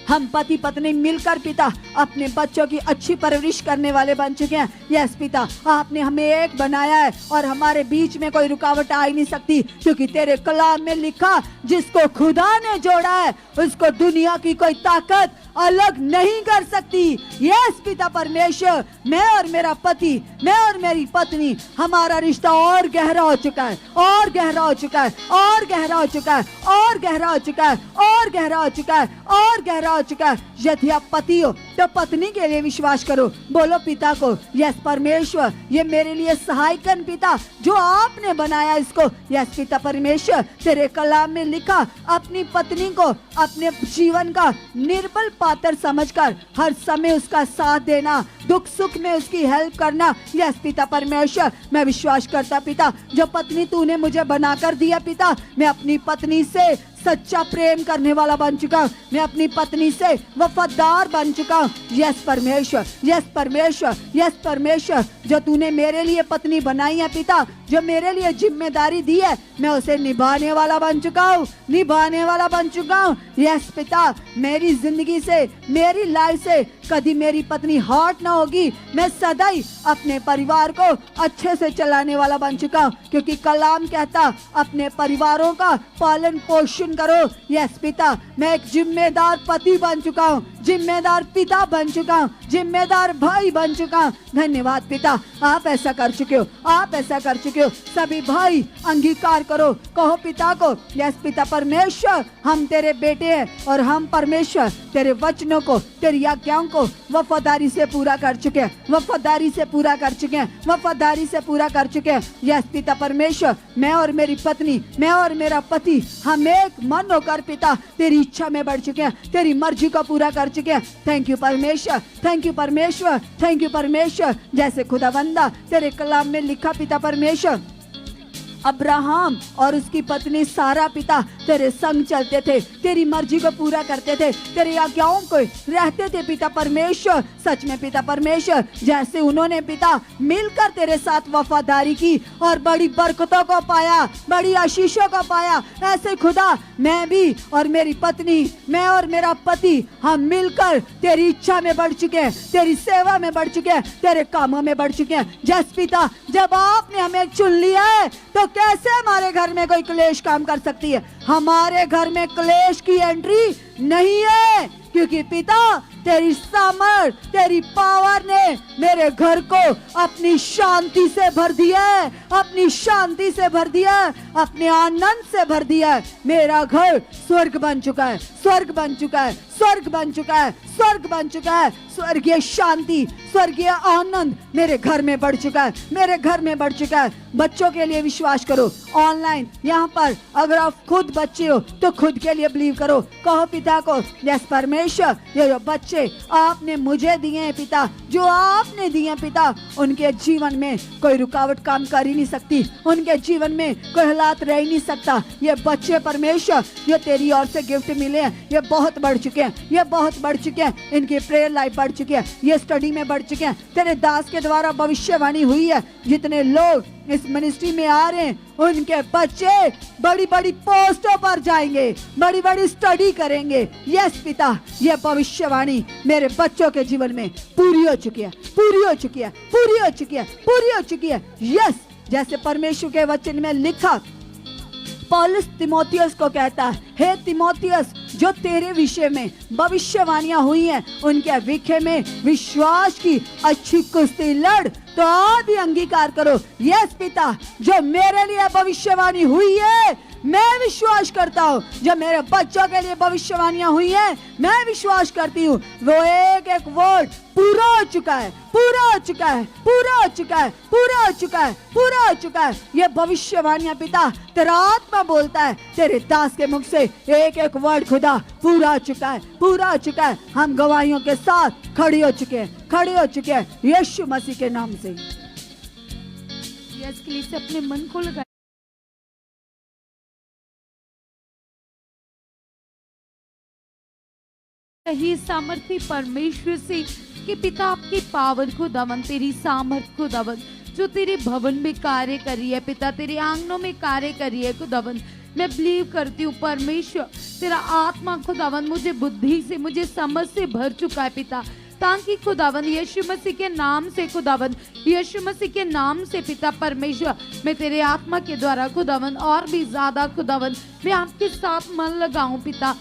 हम पति पत्नी मिलकर पिता अपने बच्चों की अच्छी परवरिश करने वाले बन चुके हैं। यस पिता आपने हमें एक बनाया है और हमारे बीच में कोई रुकावट आ ही नहीं सकती, क्योंकि तेरे कलाम में लिखा जिसको खुदा ने जोड़ा है उसको दुनिया की कोई ताकत अलग नहीं कर सकती। यस पिता परमेश्वर मैं और मेरा पति, मैं और मेरी पत्नी हमारा रिश्ता और गहरा हो चुका है, और गहरा हो चुका है, और गहरा हो चुका है, और गहरा हो चुका है, और गहरा हो चुका है, और गहरा हो चुका है। यदि आप पति हो तो पत्नी के लिए विश्वास करो, बोलो पिता को यस परमेश्वर ये मेरे लिए सहायकन पिता जो आपने बनाया इसको। यस पिता परमेश्वर तेरे कलाम में लिखा अपनी पत्नी को अपने जीवन का निर्बल पात्र समझकर हर समय उसका साथ देना, दुख सुख में उसकी हेल्प करना। यस पिता परमेश्वर मैं विश्वास करता पिता जो पत्नी तूने मुझे बनाकर दिया पिता मैं अपनी पत्नी से सच्चा प्रेम करने वाला बन चुका हूँ, मैं अपनी पत्नी से वफादार बन चुका हूँ। यस परमेश्वर, यस परमेश्वर, यस परमेश्वर जो तूने मेरे लिए पत्नी बनाई है पिता, जो मेरे लिए जिम्मेदारी दी है मैं उसे निभाने वाला बन चुका हूँ, निभाने वाला बन चुका हूँ। यस पिता मेरी जिंदगी से, मेरी लाइफ से कभी मेरी पत्नी हॉट ना होगी, मैं सदा ही अपने परिवार को अच्छे से चलाने वाला बन चुका हूँ, क्योंकि कलाम कहता अपने परिवारों का पालन पोषण करो। यस पिता मैं एक जिम्मेदार पति बन चुका हूँ, जिम्मेदार पिता बन चुका हूँ, जिम्मेदार भाई बन चुका हूँ। धन्यवाद पिता आप ऐसा कर चुके हो, आप ऐसा कर चुके हो। सभी भाई अंगीकार करो, कहो पिता को यस पिता परमेश्वर हम तेरे बेटे हैं और हम परमेश्वर तेरे वचनों को, तेरी आज्ञाओं को वफादारी से पूरा कर चुके हैं, वफादारी से पूरा कर चुके हैं, वफादारी से पूरा कर चुके हैं। यस पिता परमेश्वर मैं और मेरी पत्नी, मैं और मेरा पति हम एक मन होकर पिता तेरी इच्छा में बढ़ चुके हैं, तेरी मर्जी को पूरा कर चुके हैं। थैंक यू परमेश्वर, थैंक यू परमेश्वर, थैंक यू परमेश्वर। जैसे खुदावंदा तेरे कलाम में लिखा पिता परमेश्वर अब्राहम और उसकी पत्नी सारा पिता तेरे संग चलते थे, तेरी मर्जी को पूरा करते थे, तेरी आज्ञाओं को रहते थे पिता परमेश्वर। सच में पिता परमेश्वर जैसे उन्होंने पिता मिलकर तेरे साथ वफादारी की और बड़ी बरकतों को पाया, बड़ी आशीषों को पाया, ऐसे खुदा मैं भी और मेरी पत्नी, मैं और मेरा पति हम मिलकर तेरी इच्छा में बढ़ चुके हैं, तेरी सेवा में बढ़ चुके हैं, तेरे कामों में बढ़ चुके हैं। जस पिता जब आपने हमें चुन लिया है तो कैसे हमारे घर में कोई क्लेश काम कर सकती है? हमारे घर में क्लेश की एंट्री नहीं है, क्योंकि पिता तेरी सामर्थ, तेरी पावर ने मेरे घर को अपनी शांति से भर दिया है, अपनी शांति से भर दिया है, अपने आनंद से भर दिया है। मेरा घर स्वर्ग बन चुका है, स्वर्ग बन चुका है, स्वर्ग बन चुका है, स्वर्ग बन चुका है। स्वर्गीय शांति, स्वर्गीय आनंद मेरे घर में बढ़ चुका है, मेरे घर में बढ़ चुका है। बच्चों के लिए विश्वास करो, ऑनलाइन यहाँ पर अगर आप खुद बच्चे हो तो खुद के लिए बिलीव करो। कहो पिता को, यस परमेश्वर, ये जो बच्चे आपने मुझे दिए हैं पिता, जो आपने दिए हैं पिता, उनके जीवन में कोई रुकावट काम कर ही नहीं सकती, उनके जीवन में कोई हालात रह ही नहीं सकता। ये बच्चे परमेश्वर ये तेरी ओर से गिफ्ट मिले हैं, ये बहुत बढ़ चुके हैं, ये बहुत बढ़ चुके हैं, इनकी प्रेयर लाइफ बढ़ चुकी है, ये स्टडी में बढ़ चुके हैं। तेरे दास के द्वारा भविष्यवाणी हुई है, जितने लोग इस मिनिस्ट्री में आ रहे हैं उनके बच्चे बड़ी बड़ी पोस्टों पर जाएंगे, बड़ी बड़ी स्टडी करेंगे। यस पिता, ये भविष्यवाणी मेरे बच्चों के जीवन में पूरी हो चुकी है, पूरी हो चुकी है, पूरी हो चुकी है, पूरी हो चुकी है। यस, जैसे परमेश्वर के वचन में लिखा, पौलुस तिमोथियस को कहता है, हे तिमोथियस, जो तेरे विषय में भविष्यवाणियां हुई हैं उनके विषय में विश्वास की अच्छी कुश्ती लड़, तो आप भी अंगीकार करो। यस पिता, जो मेरे लिए भविष्यवाणी हुई है मैं विश्वास करता हूँ, जो मेरे बच्चों के लिए भविष्यवाणियां हुई हैं मैं विश्वास करती हूँ, वो एक एक वर्ड पूरा हो चुका है, पूरा हो चुका है, पूरा हो चुका है, पूरा हो चुका है, पूरा हो चुका है। ये भविष्यवाणियां पिता तेरा आत्मा बोलता है, तेरे दास के मुख से एक एक वर्ड खुदा पूरा हो चुका है, पूरा हो चुका है। हम गवाहियों के साथ खड़े हो चुके हैं, खड़े हो चुके हैं यीशु मसीह के नाम से। यस के लिए से अपने मन को लगा ही सामर्थ्य परमेश्वर से कि पिता आपकी पावर खुदावन, तेरी सामर्थ खुदावन जो तेरे भवन में कार्य कर रही है पिता, तेरे आंगनों में कार्य कर रही है खुदावन। मैं बिलीव करती हूँ परमेश्वर, तेरा आत्मा खुदावन मुझे बुद्धि से, मुझे समझ से भर चुका है पिता, ताकि खुदावन यीशु मसीह के नाम से खुदावन, यीशु मसीह के नाम से पिता परमेश्वर, मैं तेरे आत्मा के द्वारा खुदावन और भी ज्यादा खुदावन मैं आपके साथ मन लगाऊं पिता,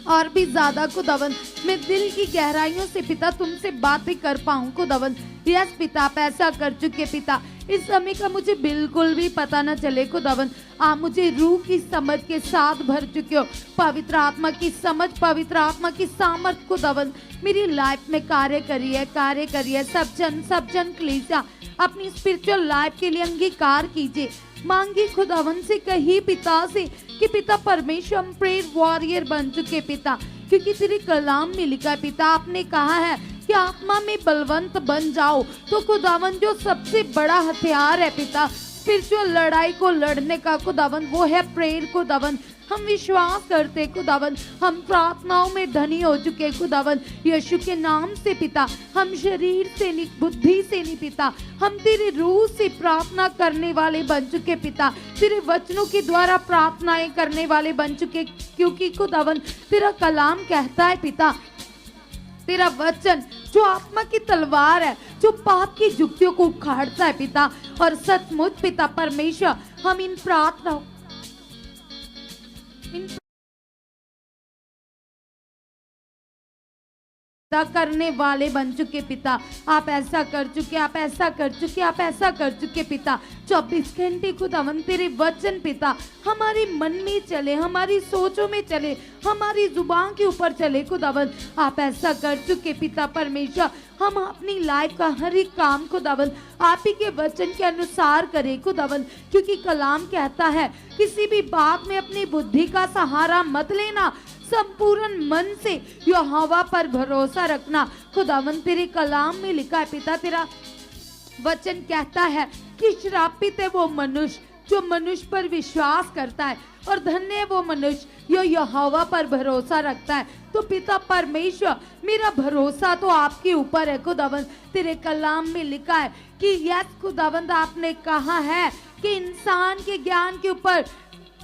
और भी ज्यादा खुदावन मैं दिल की गहराइयों से पिता तुमसे बातें कर पाऊं खुदावन। यस पिता, आप ऐसा कर चुके पिता, इस समय का मुझे बिल्कुल भी पता न चले खुदावन, आप मुझे रूह की समझ के साथ भर चुके हो, पवित्र आत्मा की समझ, पवित्र आत्मा की सामर्थ खुदावन मेरी लाइफ में कार्य करिए, कार्य करिए। सब जन कलीसिया अपनी स्पिरिचुअल लाइफ के लिए अंगीकार कीजिए, मांगी खुदावन से, कही पिता से कि पिता परमेश्वर हम प्रेयर वॉरियर बन चुके पिता, क्योंकि तेरे कलाम में लिखा है पिता, आपने कहा है कि आत्मा में बलवंत बन जाओ। तो खुदावन जो सबसे बड़ा हथियार है पिता स्पिरिचुअल लड़ाई को लड़ने का खुदावन, वो है प्रेयर खुदावन। हम विश्वास करते खुदावन, हम प्रार्थनाओं में धनी हो चुके खुदावन यीशु के नाम से पिता, हम शरीर से नहीं, बुद्धि से नहीं पिता, हम तेरे रूह से प्रार्थना करने वाले बन चुके पिता, तेरे वचनों के द्वारा प्रार्थनाएं करने वाले बन चुके, क्योंकि खुदावन तेरा कलाम कहता है पिता, तेरा वचन जो आत्मा की तलवार है, जो पाप की जुक्तियों को उखाड़ता है पिता, और सचमुच पिता परमेश्वर हम इन प्रार्थनाओं करने वाले बन चुके पिता। आप ऐसा कर चुके, आप ऐसा कर चुके, आप ऐसा कर चुके पिता। 24 घंटे खुदावन तेरे वचन पिता हमारे मन में चले, हमारी सोचों में चले, हमारी जुबान के ऊपर चले खुदावन। आप ऐसा कर चुके पिता परमेश्वर, हम अपनी लाइफ का हर एक काम खुदावन आप ही के वचन के अनुसार करें खुदावन, क्योंकि कलाम कहता है किसी भी बात में अपनी बुद्धि का सहारा मत लेना, संपूर्ण मन से यहोवा पर भरोसा रखना। खुदावन तेरे कलाम में लिखा है पिता, तेरा वचन कहता है कि श्रापित है वो मनुष्य जो मनुष्य पर विश्वास करता है, और धन्य है वो मनुष्य जो यहोवा पर भरोसा रखता है। तो पिता परमेश्वर मेरा भरोसा तो आपके ऊपर है खुदावन। तेरे कलाम में लिखा है कि यस खुदावंद आपने कहा है कि इंसान के ज्ञान के ऊपर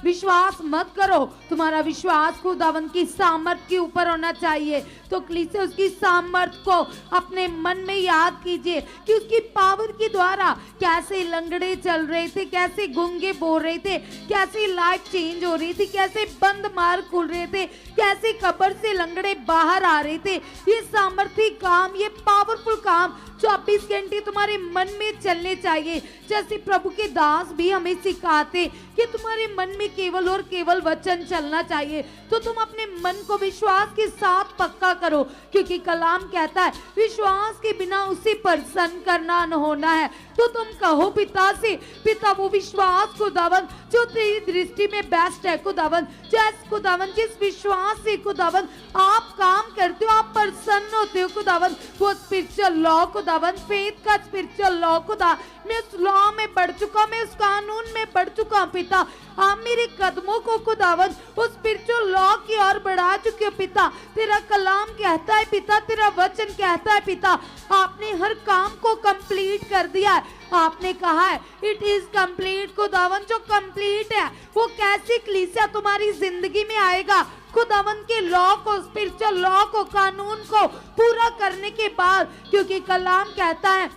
विश्वास मत करो, तुम्हारा विश्वास खुदावन की सामर्थ के ऊपर होना चाहिए। तो कलीसिया उसकी सामर्थ को अपने मन में याद कीजिए कि उसकी पावर के द्वारा कैसे लंगड़े चल रहे थे, कैसे गूंगे बोल रहे थे, कैसे लाइफ चेंज हो रही थी, कैसे बंद मार्ग खुल रहे थे, कैसे कब्र से लंगड़े बाहर आ रहे थे। ये सामर्थी काम, ये पावरफुल काम 24 घंटे तुम्हारे मन में चलने चाहिए। जैसे प्रभु के दास भी हमें सिखाते कि तुम्हारे मन में केवल और केवल वचन चलना चाहिए। तो तुम अपने मन को विश्वास के साथ पक्का करो, क्योंकि कलाम कहता है विश्वास के बिना उसे प्रसन्न करना न होना है। तो तुम कहो पिता से, पिता वो विश्वास खुदावन जो तेरी दृष्टि में बेस्ट है खुदावन, जैसे खुदावन जिस विश्वास से खुदावन आप काम करते हो, आप प्रसन्न होते हो खुदावन, वो स्पिरिचुअल लॉ खुदावन, फेथ का स्पिरिचुअल लॉ खुदा, मैं उस लॉ में बढ़ चुका, मैं उस कानून में बढ़ चुका हूँ पिता। आप मेरे कदमों को खुदावन उस स्पिरिचुअल लॉ की ओर बढ़ा चुके हो पिता। तेरा कलाम कहता है पिता, तेरा वचन कहता है पिता, आपने हर काम को कंप्लीट कर दिया है। आपने कहा है इट इज कंप्लीट खुदावन, जो कंप्लीट है वो कैसी कलीसिया तुम्हारी जिंदगी में आएगा खुदावन के लॉ को, स्पिरिचुअल लॉ को, कानून को पूरा करने के बाद, क्योंकि कलाम कहता है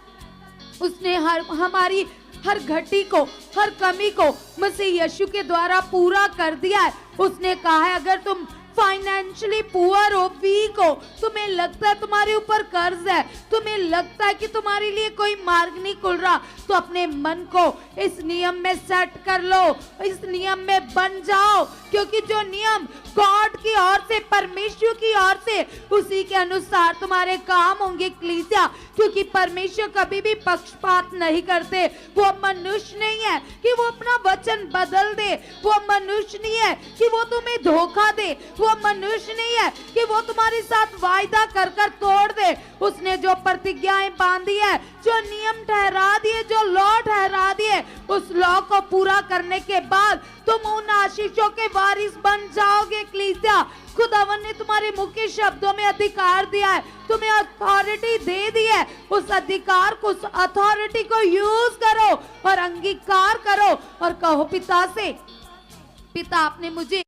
उसने हमारी हर घटी को, हर कमी को मसीह यीशु के द्वारा पूरा कर दिया है। उसने कहा है अगर तुम फाइनेंशियली पुअर हो, वीक हो, तुम्हें लगता है तुम्हारे ऊपर कर्ज है, तुम्हें लगता है कि तुम्हारे लिए कोई मार्ग नहीं खुल रहा, तो अपने मन को इस नियम में सेट कर लो, इस नियम में बन जाओ, क्योंकि जो नियम गॉड की ओर से, परमेश्वर की ओर से, उसी के अनुसार तुम्हारे काम होंगे कलीसिया। क्योंकि परमेश्वर कभी भी पक्षपात नहीं करते। वो मनुष्य नहीं है कि वो अपना वचन बदल दे, वो मनुष्य नहीं है कि वो तुम्हें धोखा दे, वो मनुष्य नहीं है कि वो तुम्हारे साथ वायदा कर कर तोड़ दे। उसने जो प्रतिज्ञाएं बांधी है, जो नियम ठहरा दिए, जो लॉ ठहरा दिए, उस लॉ को पूरा करने के बाद तुम उन आशीषों के वारिस बन जाओगे कलीसिया। खुदावन ने तुम्हारे मुख के शब्दों में अधिकार दिया है, तुम्हें अथॉरिटी दे दी है। उस अधिकार को, उस अथॉरिटी को यूज करो और अंगीकार करो और कहो पिता से, पिता आपने मुझे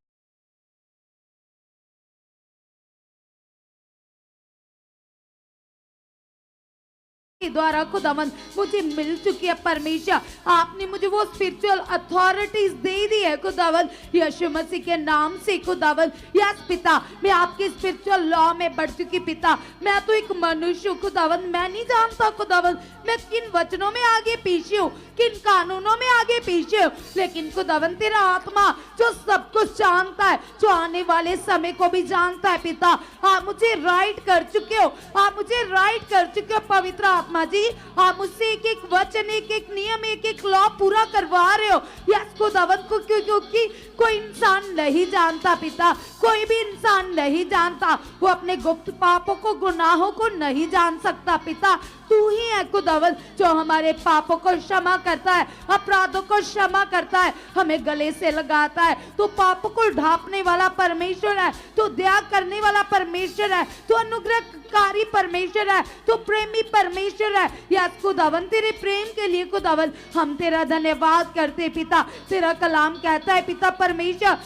के द्वारा खुदावन मुझे मिल चुकी है। परमेश्वर आपने मुझे वो स्पिरिचुअल अथॉरिटीज दे दी है खुदावन, यीशु मसीह के नाम से खुदावन। यस पिता, मैं आपके स्पिरिचुअल लॉ में बढ़ चुकी पिता। मैं तो एक मनुष्य हूँ खुदावन, मैं नहीं जानता खुदावन मैं किन वचनों में आगे पीछे हूँ, किन कानूनों में आगे पीछे हूँ, लेकिन खुदावन तेरा आत्मा जो सब कुछ जानता है, जो आने वाले समय को भी जानता है पिता, आप मुझे राइट कर चुके हो, आप मुझे राइट कर चुके हो पवित्र आत्मा जी। आप मुझसे एक एक वचन, एक एक नियम, एक एक लॉ पूरा करवा रहे हो। यस खुदावन को, क्योंकि कोई इंसान नहीं जानता पिता, कोई भी इंसान नहीं जानता, वो अपने गुप्त पापों को, गुनाहों को नहीं जान सकता पिता। तू ही है खुदावन जो हमारे पापों को क्षमा करता है, अपराधों को क्षमा करता है, हमें गले से लगाता है। तू पापों को ढांपने वाला परमेश्वर है, तू दया करने वाला परमेश्वर है, तू अनुग्रहकारी परमेश्वर है, तू प्रेमी परमेश्वर है। यस खुदावन तेरे प्रेम के लिए खुदावन हम तेरा धन्यवाद करते पिता। तेरा कलाम कहता है पिता परमेश्वर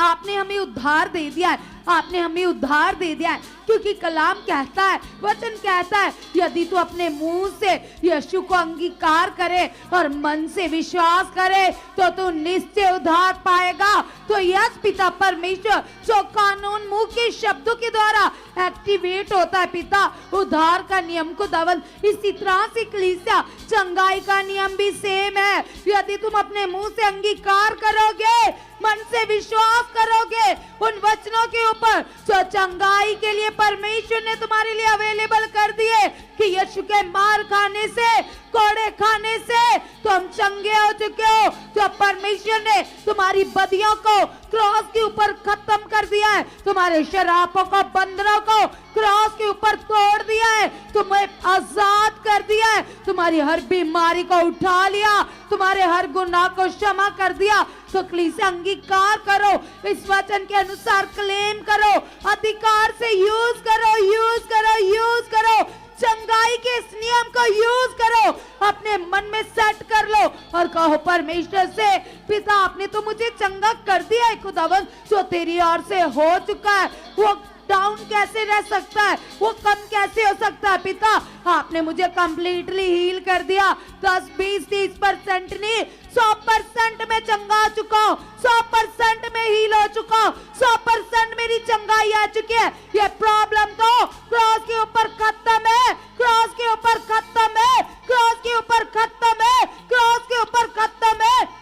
आपने हमें उद्धार दे दिया है, आपने हमें उद्धार दे दिया है, क्योंकि कलाम कहता है, वचन कहता है यदि तू अपने मुंह से यीशु को अंगीकार करे और मन से विश्वास करे तो तू निश्चय उद्धार पाएगा। तो यस पिता परमेश्वर जो कानून मुंह के शब्दों के द्वारा एक्टिवेट होता है पिता, उद्धार का नियम को दवन, इसी तरह से कलीसिया चंगाई का नियम भी सेम है। यदि तुम अपने मुंह से अंगीकार करोगे, मन से विश्वास करोगे उन वचनों के ऊपर जो चंगाई के लिए परमेश्वर ने तुम्हारे लिए अवेलेबल कर दिए, कि यीशु के मार खाने से, कोड़े खाने से तुम चंगे हो चुके हो, जो परमेश्वर ने तुम्हारी बदियों को क्रॉस के ऊपर खत्म कर दिया है, तुम्हारे शरापों को, बंधनों को क्रॉस के ऊपर तोड़ दिया है, तुम्हें आजाद कर दिया है, तुम्हारी हर बीमारी को उठा लिया, तुम्हारे हर गुनाह को क्षमा कर दिया। तो कलीसिया अंगीकार करो, इस वचन के अनुसार क्लेम करो, अधिकार से यूज करो, यूज करो, यूज करो, चंगाई के इस नियम को यूज करो, अपने मन में सेट कर लो और कहो परमेश्वर से, पिता आपने तो मुझे चंगा कर दिया है खुदावन, जो तेरी ओर से हो चुका है वो डाउन कैसे रह सकता है, वो कम कैसे हो सकता है पिता, आपने मुझे कंप्लीटली हील कर दिया। 10, 20, 30% नहीं, 100% में चंगा चुका हूँ, 100% में हील हो चुका हूँ, 100% मेरी चुकी है, ये प्रॉब्लम तो क्रॉस के ऊपर खत्म है, क्रॉस के ऊपर खत्म है, क्रॉस के ऊपर खत्म है, क्रॉस के ऊपर खत्म है।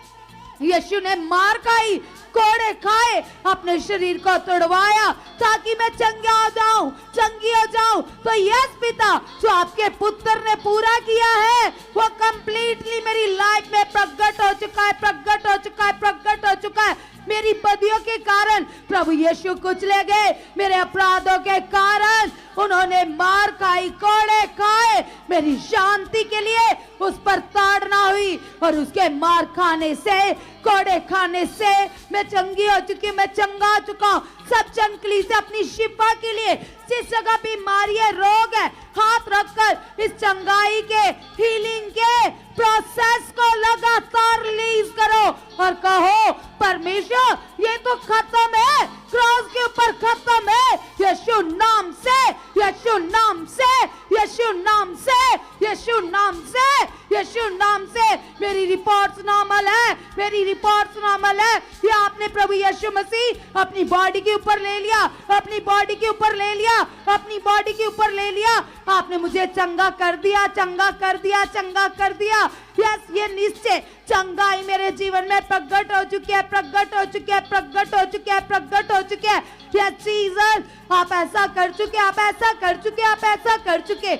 यीशु ने मार खाई, कोड़े खाए, अपने शरीर को तोड़वाया ताकि मैं चंगा हो जाऊं, चंगी हो जाऊं। तो यस पिता, जो आपके पुत्र ने पूरा किया है वो कंप्लीटली मेरी लाइफ में प्रकट हो चुका है, प्रकट हो चुका है, प्रकट हो चुका है। मेरी बदियों के कारण प्रभु यीशु कुचले गए, मेरे अपराधों के कारण उन्होंने मार खाई, कोड़े खाए, मेरी शांति के लिए उस पर ताड़ना हुई और उसके मार खाने से, कोड़े खाने से मैं चंगी हो चुकी, मैं चंगा हो चुका हूं। सब चंकली से अपनी शिफा के लिए जिस जगह बीमारी है, रोग है, हाथ रखकर इस चंगाई के, हीलिंग के प्रोसेस को लगातार रिलीज करो और कहो परमेश्वर ये तो खत्म है, क्रॉस के ऊपर खत्म है, यीशु नाम से, यीशु नाम से, यीशु नाम से, यीशु नाम से, यीशु नाम से मेरी रिपोर्ट्स नॉर्मल है, मेरी रिपोर्ट्स नॉर्मल है। ये आपने प्रभु यीशु मसीह अपनी बॉडी के ऊपर ले लिया, अपनी बॉडी के ऊपर ले लिया, अपनी बॉडी के ऊपर ले लिया। आपने मुझे चंगा कर दिया, चंगा कर दिया, चंगा कर दिया। यस, ये निश्चय चंगाई मेरे जीवन में प्रकट हो चुकी है, प्रकट हो चुकी है, प्रकट हो चुकी है, प्रकट हो चुकी है। यस जीसस, आप ऐसा कर चुके, आप ऐसा कर चुके, आप ऐसा कर चुके।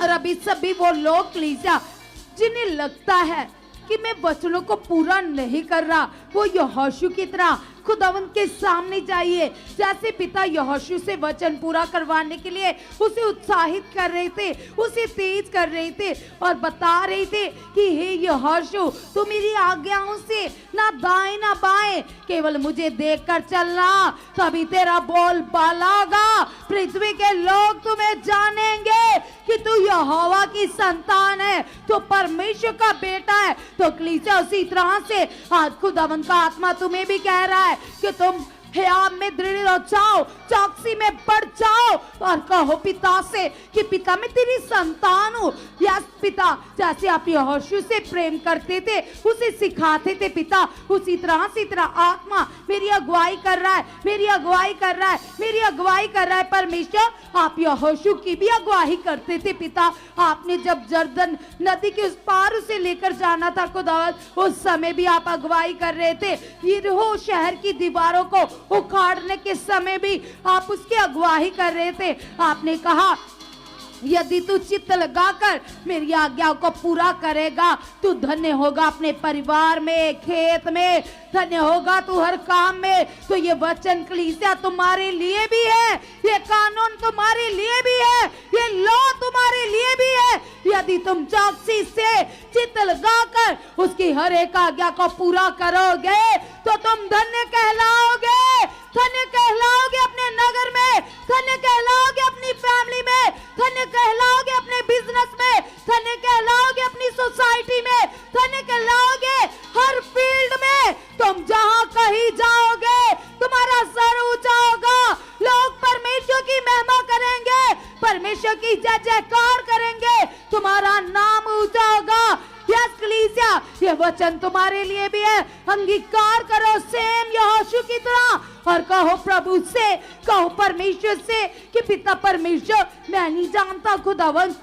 और अभी सभी वो लोग कलीसिया जिन्हें लगता है कि मैं वचनों को पूरा नहीं कर रहा, वो यहोशू की तरह खुदावंद के सामने जाइए। जैसे पिता यहोशू से वचन पूरा करवाने के लिए उसे उत्साहित कर रहे थे, उसे तेज कर रहे थे और बता रहे थे कि हे यहोशू, तू मेरी आज्ञाओं से ना दाएं ना बाएं, केवल मुझे देखकर चलना, तभी तेरा बोल बाला होगा। पृथ्वी के लोग तुम्हें जानेंगे कि तू यहोवा की संतान है, तो परमेश्वर का बेटा है। तो कलीसिया उसी तरह से आज खुदावंद का आत्मा तुम्हें भी कह रहा है कि तुम ख्याल में दृढ़ हो जाओ, चौकसी में बढ़ जाओ और कहो पिता से कि पिता मैं तेरी संतान हूँ। यस पिता, जैसे आप यहोशू से प्रेम करते थे, उसे सिखाते थे पिता, उसी तरह से तेरा आत्मा मेरी अगुवाई कर रहा है, मेरी अगुवाई कर रहा है, मेरी अगुवाई कर रहा है। परमेश्वर, आप यहोशू की भी अगुवाई करते थे पिता। आपने जब जर्दन नदी के उस पार उसे लेकर जाना था खुदावंद, उस समय भी आप अगुवाई कर रहे थे। यरीहो शहर की दीवारों को उखाड़ने के समय भी आप उसकी अगुवाई कर रहे थे। आपने कहा यदि तू चित्त लगाकर मेरी आज्ञाओं को पूरा करेगा, तू धन्य होगा अपने परिवार में, खेत में, धन्य होगा तू हर काम में। तो ये वचन कलीसिया तुम्हारे लिए भी है, ये कानून तुम्हारे लिए भी है, ये लॉ तुम्हारे लिए भी है। यदि तुम चौकसी से चित्त लगाकर उसकी हर एक आज्ञा को पूरा करोगे तो तुम धन्य कहलाओगे, धन्य कहलाओगे अपने नगर में, धन्य कहलाओगे अपनी फैमिली में, धन्य कहलाओगे अपने बिजनेस में, धन्य कहलाओगे अपनी सोसाइटी में, धन्य कहलाओगे हर फील्ड में। तुम जहां कहीं जाओगे तुम्हारा सर ऊंचा होगा, लोग परमेश्वर की महिमा करेंगे, परमेश्वर की जय जयकार करेंगे, तुम्हारा नाम ऊंचा होगा। यस कलीसिया, ये वचन तुम्हारे लिए भी है। अंगीकार करो सेम यहोशू की तरह और कहो प्रभु से, कहो परमेश्वर से कि पिता परमेश्वर, मैं नहीं जानता खुदावंद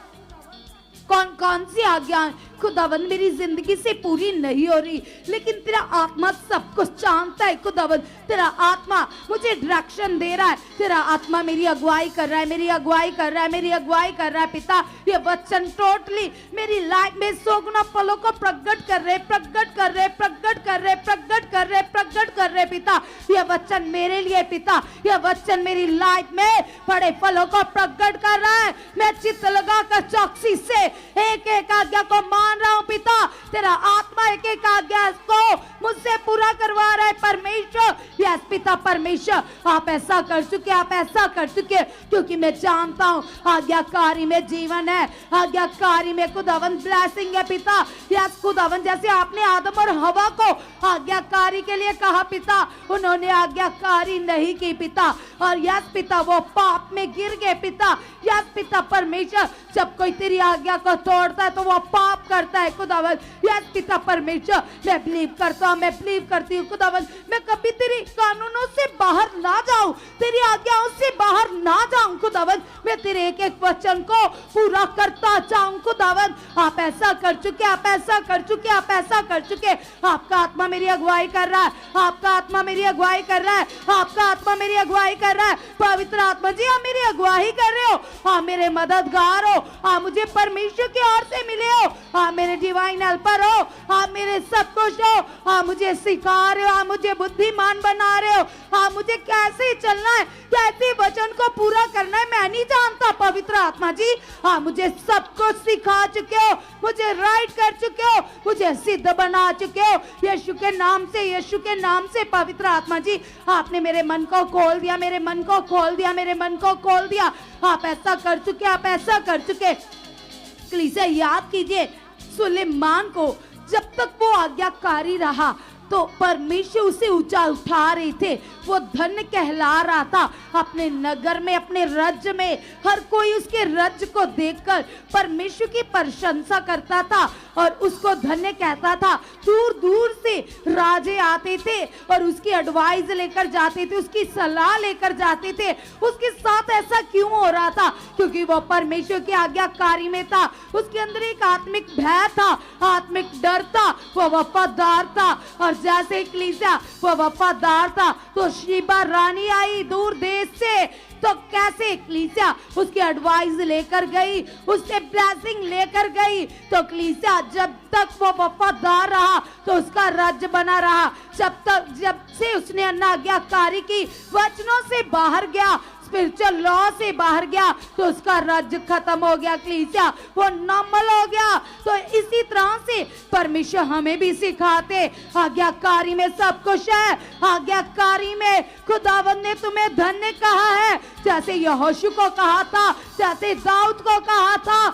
कौन कौन सी आज्ञा खुदावंद मेरी जिंदगी से पूरी नहीं हो रही, लेकिन तेरा आत्मा सब कुछ जानता है खुदावंद। तेरा आत्मा मुझे डायरेक्शन दे रहा है, तेरा आत्मा मेरी अगुवाई कर रहा है, मेरी अगुवाई कर रहा है, मेरी अगुवाई कर रहा है। पिता, ये वचन टोटली मेरी लाइफ में सोगुना फलों को प्रकट कर रहे, प्रकट कर रहे, प्रकट कर रहे, प्रकट कर रहे, प्रकट कर रहे। पिता, ये वचन मेरे लिए पिता, ये वचन मेरी लाइफ में बड़े फलों को प्रकट कर रहा है। मैं चित्त लगाकर चौकसी से एक एक आज्ञा को मान रहा हूं पिता, तेरा आत्मा एक एक आज्ञा को मुझसे पूरा करवा रहा है परमेश्वर। यस पिता परमेश्वर, आप ऐसा कर चुके, आप ऐसा कर चुके, क्योंकि मैं जानता हूं आज्ञाकारी में जीवन है, आज्ञाकारी में खुदावंद ब्लेसिंग है पिता। यस खुदावंद, जैसे आपने आदम और हवा को आज्ञाकारी के लिए कहा पिता, उन्होंने आज्ञाकारी नहीं की पिता, और यस पिता वो पाप में गिर गए पिता। यस पिता परमेश्वर, जब कोई तेरी आज्ञा को तोड़ता है तो वो पाप करता है खुदावन। यस पिता परमेश्वर, मैं बिलीव करता हूँ, मैं बिलीव करती हूँ खुदावन, मैं कभी तेरी कानूनों से बाहर ना जाऊं, तेरी आज्ञाओं से बाहर ना जाऊं खुदावन। मैं तेरे एक एक वचन को पूरा करता जाऊं खुदावन। आप ऐसा कर चुके, आप ऐसा कर चुके, आप ऐसा कर चुके। आपका आत्मा मेरी अगुवाई कर रहा है, आपका आत्मा मेरी अगुवाई कर रहा है, आपका आत्मा मेरी अगुवाई कर रहा है। पवित्र आत्मा जी, आप मेरी अगुवाई कर रहे हो, आप मेरे मददगार हो, आप मुझे परमेश्वर की ओर से मिले हो, आप मेरे डिवाइन हेल्पर हो, आप मेरे सब कुछ हो, आप मुझे सिखा रहे हो, आप मुझे बुद्धिमान बना रहे हो, आप मुझे कैसे चलना है, कैसे वचन को पूरा करना है मैं नहीं जानता। पवित्र आत्मा जी, आप मुझे सब कुछ सिखा चुके हो, मुझे राइट कर चुके हो, मुझे सिद्ध बना चुके हो यीशु के नाम से, यीशु के नाम से। पवित्र आत्मा जी, आपने मेरे मन को खोल दिया, मेरे मन को खोल दिया, मेरे मन को खोल दिया। आप ऐसा कर चुके, आप ऐसा कर चुके। कलीसिया याद कीजिए, सुलेमान को जब तक वो आज्ञाकारी रहा तो परमेश्वर उसे ऊंचा उठा रहे थे, वो धन्य कहला रहा था। अपने नगर में, अपने राज्य में हर कोई उसके राज्य को देखकर परमेश्वर की प्रशंसा करता था और उसको धन्य कहता था। दूर दूर से राजे आते थे और उसकी एडवाइस लेकर जाते थे, उसकी सलाह लेकर जाते थे। उसके साथ ऐसा क्यों हो रहा था? क्योंकि वो परमेश्वर की आज्ञाकारी में था, उसके अंदर एक आत्मिक भय था, आत्मिक डर था, वो वफादार था। और जैसे कलीसिया वो वफादार था तो शीबा रानी आई दूर देश से, तो कैसे कलीसिया उसकी एडवाइस लेकर गई, उससे ब्लेसिंग लेकर गई। तो कलीसिया जब तक वो वफादार रहा तो उसका राज्य बना रहा। जब से उसने अनाज्ञाकारी की, वचनों से बाहर गया, स्पिरिचुअल लॉ से बाहर गया, तो उसका राज्य खत्म हो गया कलीसिया, वो नॉर्मल हो गया। तो इसी तरह से परमेश्वर हमें भी सिखाते, आज्ञाकारी में सब कुछ है, आज्ञाकारी में खुदावंद ने तुम्हें धन्य कहा है। जैसे यहोशू को कहा था, जैसे दाऊद को कहा था,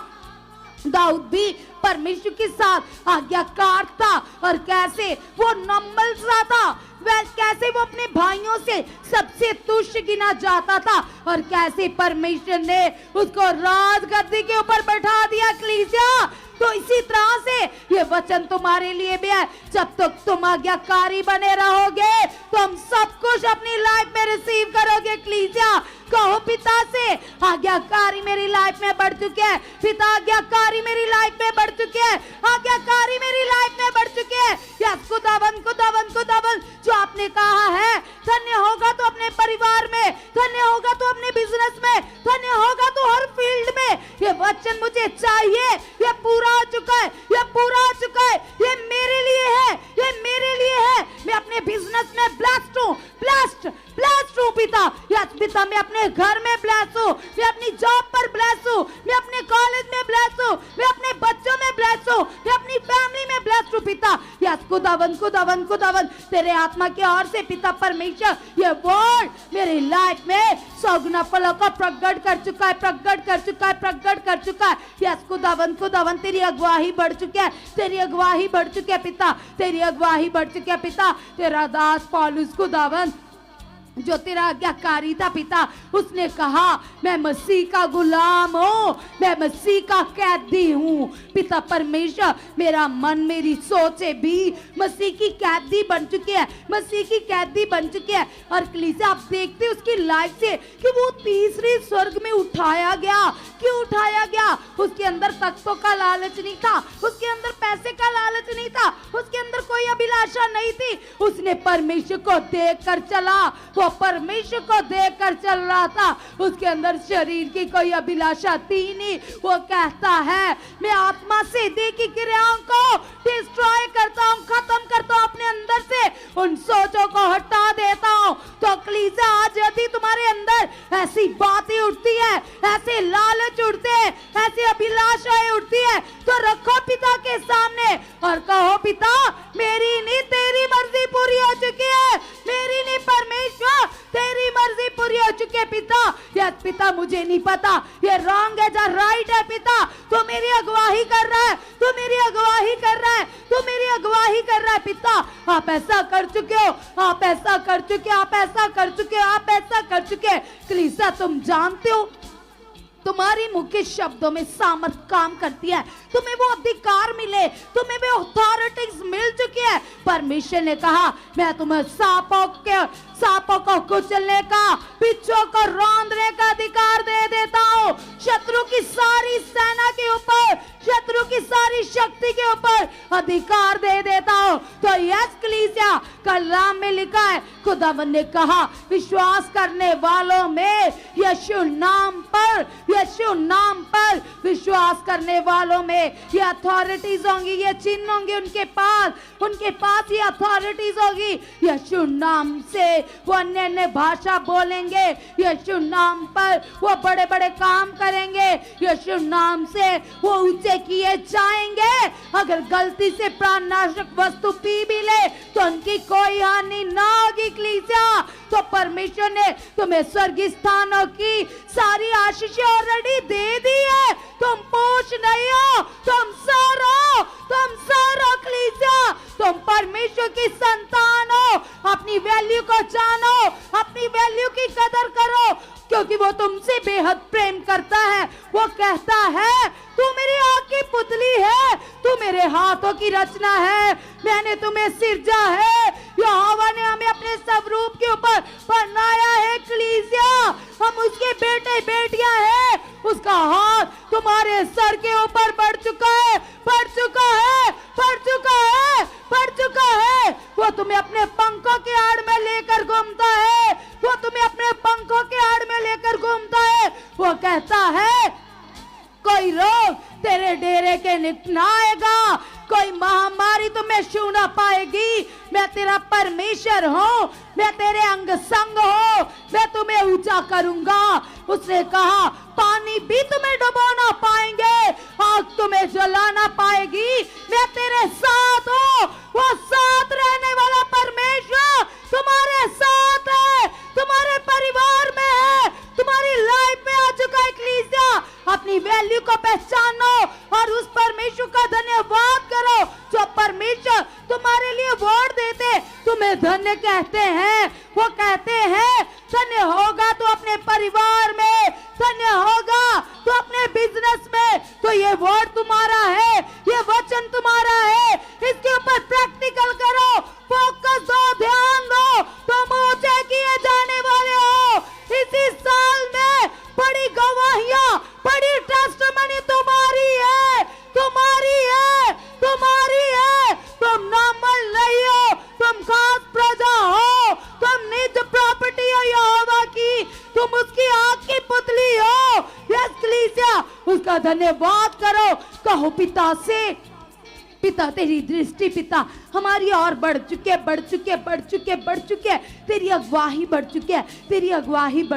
दाऊद भी परमेश्वर के साथ आज्ञाकार था। और कैसे वो नॉर्मल सा था, वह कैसे वो अपने भाइयों से सबसे तुच्छ गिना जाता था, और कैसे परमेश्वर ने उसको राजगद्दी के ऊपर बैठा दिया कलीसिया। तो इसी तरह से ये वचन तुम्हारे लिए भी है। जब तक तुम आज्ञाकारी बने रहोगे तुम सब कुछ अपनी लाइफ में रिसीव करोगे कलीसिया। कहो पिता से, आज्ञाकारी मेरी लाइफ में बढ़ चुके हैं, पिता आज्ञाकारी मेरी लाइफ में बढ़ चुके हैं, आज्ञाकारी मेरी लाइफ में बढ़ चुके हैं। यस खुदावन, खुदावन, खुदावन, जो आपने कहा है धन्य होगा तो अपने परिवार में, धन्य होगा तो अपने बिजनेस में, धन्य होगा तो हर फील्ड में। ये वचन मुझे चाहिए, ये पूरा हो चुका है, ये पूरा हो चुका है, ये मेरे लिए है, ये मेरे लिए है। मैं अपने बिजनेस में ब्लेस्ड हूँ, ब्लेस्ड हूँ पिता। यस पिता, मैं अपने घर में ब्लेस्ड हूँ, मैं अपनी जॉब पर ब्लेस्ड हूँ, मैं अपने कॉलेज में ब्लेस्ड हूँ, मैं अपने बच्चों में ब्लेस्ड हूँ, मैं अपनी फैमिली में ब्लेस्ड हूँ पिता। यस खुदावन, खुदावन, खुदावन, तेरे आत्मा की ओर से पिता परमेश्वर ये वर्ड मेरी लाइफ में सौगुना फलों को प्रकट कर चुका है, प्रकट कर चुका है, प्रकट कर चुका है। यस खुदावन, खुदावन, तेरी अगुवाही बढ़ चुकी है, तेरी अगुवाही बढ़ चुकी है पिता, तेरी अगुवाही बढ़ चुकी है पिता। तेरा दास पौलुस खुदावन जो तेरा आज्ञाकारी था पिता, उसने कहा मैं मसीह का गुलाम हूँ, मैं मसीह का कैदी हूँ पिता परमेश्वर। मेरा मन, मेरी सोचें भी मसीह की कैदी बन चुकी है, मसीह की कैदी बन चुकी है। और कलीसिया आप देखते उसकी लाइफ से कि वो तीसरे स्वर्ग में उठाया गया। क्यों उठाया गया? उसके अंदर तख्तों का लालच नहीं था, उसके अंदर पैसे का लालच नहीं था, उसके अंदर कोई अभिलाषा नहीं थी। उसने परमेश्वर को देख कर चला, वो परमेश्वर को देखकर चल रहा था, उसके अंदर शरीर की कोई अभिलाषा थी नहीं। वो कहता है मैं आत्मा से देखी क्रियाओं को डिस्ट्रॉय करता हूँ, खत्म करता हूँ, अपने अंदर से उन सोचों को हटा देता हूँ। तो कलीसिया आज यदि तुम्हारे अंदर ऐसी बातें उठती है, ऐसे लालच उठते हैं, ऐसी अभिलाषाएं उठती है, तो रखो पिता के सामने और कहो पिता मेरी नहीं तेरी मर्जी पूरी हो चुकी है, मेरी नहीं परमेश्वर तेरी मर्जी पूरी हो चुकी है पिता। यस पिता, मुझे नहीं पता ये रॉन्ग है या राइट है पिता, तो मेरी अगुवाही कर रहा है, तो मेरी अगुवाही कर रहा है, तो मेरी अगुवाही कर रहा है पिता। आप ऐसा कर चुके हो, आप ऐसा कर चुके हो, आप ऐसा कर चुके हो, आप ऐसा कर चुके हो। कलीसिया तुम जानते हो तुम्हारी मुख के शब्दों में सामर्थ काम करती है, तुम्हें वो अधिकार मिले, तुम्हें वो अथॉरिटीज मिल चुकी है। परमेश्वर ने कहा मैं तुम्हें सांपों को कुचलने का, बिच्छुओं को रौंदने का अधिकार दे देता हूँ, शत्रु की सारी सेना के ऊपर, शत्रु की सारी शक्ति के ऊपर अधिकार दे देता हूँ। तो यस कलीसिया, कलाम में लिखा है खुदावंद ने कहा विश्वास करने वालों में, यीशु नाम पर विश्वास करने वालों में ये अथॉरिटीज होंगी, ये चिन्ह होंगे उनके पास ये अथॉरिटीज होगी। यीशु नाम से वो अन्य भाषा बोलेंगे, यीशु नाम पर वो बड़े बड़े काम करेंगे, यीशु नाम से वो ऊंचे किए जाएंगे। अगर गलती से प्राणनाशक वस्तु पी भी ले तो उनकी कोई हानि ना होगी कलीसिया। तो परमेश्वर ने तुम्हें स्वर्गीय स्थानों की सारी आशीषें ऑलरेडी दे दी है। तुम पूछ नहीं हो, तुम सर हो कलीसिया, तुम परमेश्वर की संतान हो। अपनी वैल्यू को जानो, अपनी वैल्यू की कदर करो, क्योंकि वो तुमसे बेहद प्रेम करता है। वो कहता है तू मेरी आँख की पुतली है, तू मेरे हाथों की रचना है, मैंने तुम्हें सिरजा है। यहोवा ने हमें अपने स्वरूप के ऊपर बनाया है कलीसिया, हम उसके बेटे बेटियां हैं। उसका हाथ तुम्हारे सर के ऊपर बढ़ चुका है। वो तुम्हें अपने पंखों के आड़ में लेकर घूमता है, वो कहता है कोई रोग तेरे डेरे के ना आएगा, कोई महामारी तुम्हें छू ना पाएगी। मैं तेरा परमेश्वर हूँ, मैं तेरे अंग संग हूँ, मैं तुम्हें ऊंचा करूंगा। उसने कहा पानी भी तुम्हें डुबो ना पाएंगे, आग तुम्हें जला ना पाएगी, मैं तेरे साथ हूँ। वो साथ रहने वाला परमेश्वर तुम्हारे साथ है, तुम्हारे परिवार में है, तुम्हारी लाइफ में आ चुका है कलीसिया। अपनी वैल्यू को पहचानो और उस परमेश्वर का धन्यवाद करो जो परमेश्वर तुम्हारे लिए वोट देते तुम्हें धन्य कहते हैं। वो कहते हैं धन्य होगा तो अपने परिवार में, धन्य होगा तो अपने बिजनेस में, तो ये वोट तुम्हारा है, ये वचन तुम्हारा है। इसके ऊपर प्रैक्टिकल करो, फोकस दो, ध्यान दो, तुम ऊंचे किए जाने वाले हो। इसी साल में बड़ी गवाहियां, बड़ी टेस्टिमनी तुम्हारी है। तुम नॉर्मल नहीं हो, तुम खास प्रजा हो, तुम निज प्रॉपर्टी हो यहोवा की, तुम उसकी आँख की पुतली हो। यस कलीसिया, उसका धन्यवाद करो, कहो पिता से, पिता तेरी दृष्टि पिता हमारी और बढ़ चुके, तेरी अगुवाही बढ़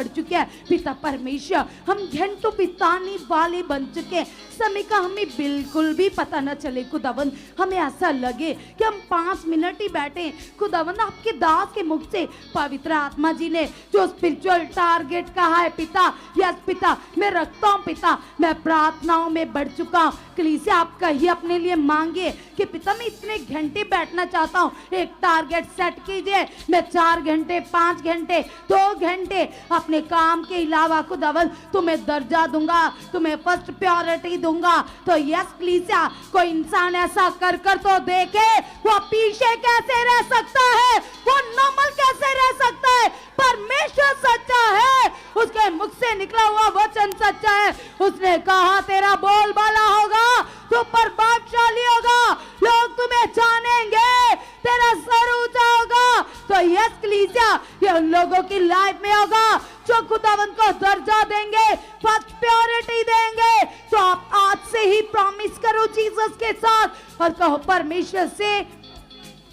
चुकी है, पिता परमेश्वर। हम घंटों बिताने वाले बन चुके, समय का हमें बिल्कुल भी पता न चले खुदावंद। हमें ऐसा लगे कि हम 5 मिनट ही बैठे। खुदावंद आपके दास के मुख से पवित्र आत्मा जी ने जो स्पिरिचुअल टारगेट कहा है पिता, यस पिता मैं रखता हूँ पिता, मैं प्रार्थनाओं में बढ़ चुका हूँ। कलीसिया आप कहिए अपने लिए, मांगे कि पिता मैं इतने घंटे बैठना चाहता हूँ। एक टारगेट सेट कीजिए, मैं 4 घंटे, 5 घंटे, 2 घंटे अपने काम के अलावा खुदावंद तुम्हें दर्जा दूंगा, तुम्हें फर्स्ट प्रायोरिटी दूंगा। तो यस कलीसिया, कोई इंसान ऐसा कर तो देखे, वो पीछे कैसे रह सकता है, वो नॉर्मल कैसे रह सकता है। परमेश्वर सच्चा है, उसके मुख से निकला हुआ वचन सच्चा है। उसने कहा तेरा बोलबाला होगा, तू प्रभावशाली होगा, लोग तुम्हें जानेंगे, तेरा सर ऊंचा होगा। तो यस कलीसिया, ये उन लोगों की लाइफ में होगा जो खुदावंद को दर्जा देंगे, फर्स्ट प्रायोरिटी देंगे। तो आप आज से ही प्रॉमिस करो जीसस के साथ और कहो परमेश्वर से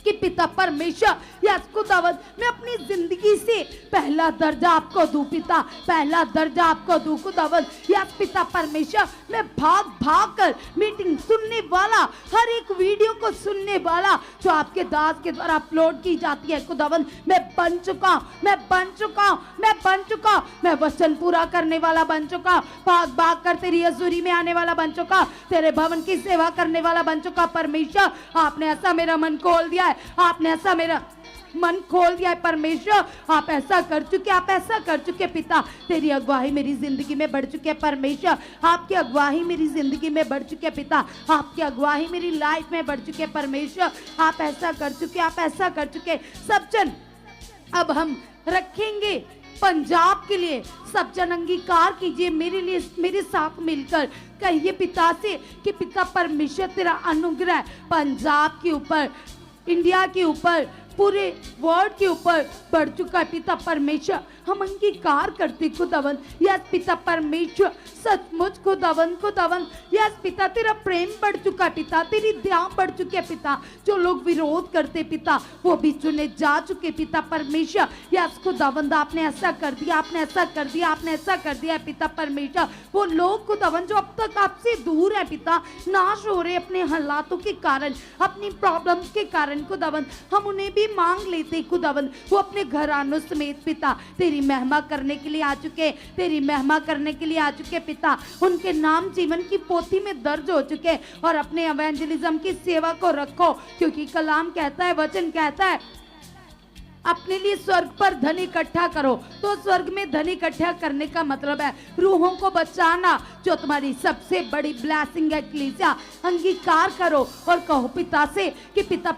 कि पिता परमेश्वर, यस खुदावंद मैं अपनी जिंदगी से पहला दर्जा आपको दूं पिता, पहला दर्जा आपको दूं खुदावंद। यस पिता परमेश्वर, मैं भाग कर मीटिंग सुनने वाला, हर एक वीडियो को सुनने वाला जो आपके दास के द्वारा अपलोड की जाती है खुदावंद, मैं बन चुका, मैं वचन पूरा करने वाला बन चुका, भाग कर तेरी हजूरी में आने वाला बन चुका, तेरे भवन की सेवा करने वाला बन चुका। परमेश्वर आपने ऐसा मेरा मन खोल दिया है, आपने ऐसा मेरा मन खोल दिया है परमेश्वर। आप ऐसा कर चुके, आप ऐसा कर चुके पिता। तेरी अगुवाई मेरी जिंदगी में बढ़ चुकी है परमेश्वर। आपकी अगुवाई मेरी जिंदगी में बढ़ चुकी है पिता। आपकी अगुवाई मेरी लाइफ में बढ़ चुकी है परमेश्वर। आप ऐसा कर चुके, आप ऐसा कर चुके। सब जन अब हम रखेंगे पंजाब के लिए। सब जन अंगीकार कीजिए मेरे लिए, मेरे साथ मिलकर कहिए पिता से कि पिता परमेश्वर तेरा अनुग्रह पंजाब के ऊपर, इंडिया के ऊपर, पूरे वर्ल्ड के ऊपर बढ़ चुका है पिता परमेश्वर। हम अंगीकार करते खुदावन, यस पिता परमेश्वर, सचमुच खुदावन, यस पिता तेरा प्रेम बढ़ चुका है पिता, तेरी दया बढ़ चुकी है पिता। जो लोग विरोध करते पिता वो भी चुने जा चुके पिता परमेश्वर। यस खुदावन, आपने ऐसा कर दिया, आपने ऐसा कर दिया, आपने ऐसा कर दिया है पिता परमेश्वर। वो लोग खुदावन जो अब तक आपसे दूर है पिता, नाश हो रहे अपने हालातों के कारण, अपनी प्रॉब्लम्स के कारण खुदावन, हम उन्हें भी मांग लेते खुदावन। वो अपने घरानों समेत पिता तेरी महिमा करने के लिए आ चुके, तेरी महिमा करने के लिए आ चुके पिता। उनके नाम जीवन की पोथी में दर्ज हो चुके और अपने एवेंजलिज्म की सेवा को रखो, क्योंकि कलाम कहता है, वचन कहता है अपने लिए स्वर्ग पर धन इकट्ठा करो। तो स्वर्ग में धन इकट्ठा करने का मतलब है रूहों को बचाना, जो तुम्हारी सबसे बड़ी ब्लेसिंग है कलीसिया। अंगीकार करो और कहो पिता से कि पिता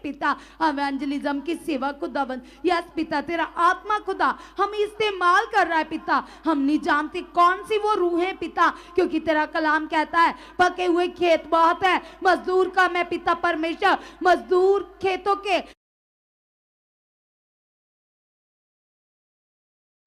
पिता एवेंजलिज्म की सेवा खुदावन, यस पिता तेरा आत्मा खुदा हम इस्तेमाल कर रहा है पिता। हम नहीं जानते कौन सी वो रूह है पिता, क्योंकि तेरा कलाम कहता है पके हुए खेत बहुत है, मजदूर कम है पिता परमेश्वर। मजदूर खेतों के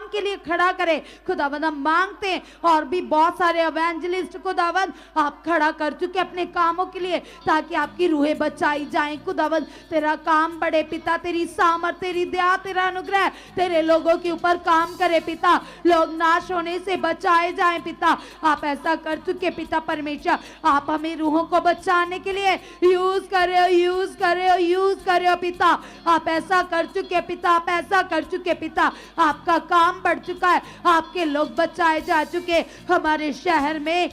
के लिए खड़ा करे खुदावन, हम मांगते हैं। और भी बहुत सारे एवेंजलिस्ट खुदावन आप खड़ा कर चुके अपने कामों के लिए, ताकि आपकी रूहें बचाई जाएं खुदावन। तेरा काम बढ़े पिता, तेरी सामर्थ, तेरी दया, तेरा अनुग्रह तेरे लोगों के ऊपर काम करे पिता। लोग नाश होने से बचाए जाएं पिता। आप ऐसा कर चुके पिता परमेश्वर। आप हमें रूहों को बचाने के लिए यूज करे हो पिता। आप ऐसा कर चुके पिता, आप ऐसा कर चुके पिता। आपका काम बढ़ चुका है, आपके लोग बचाए जा चुके। हमारे शहर में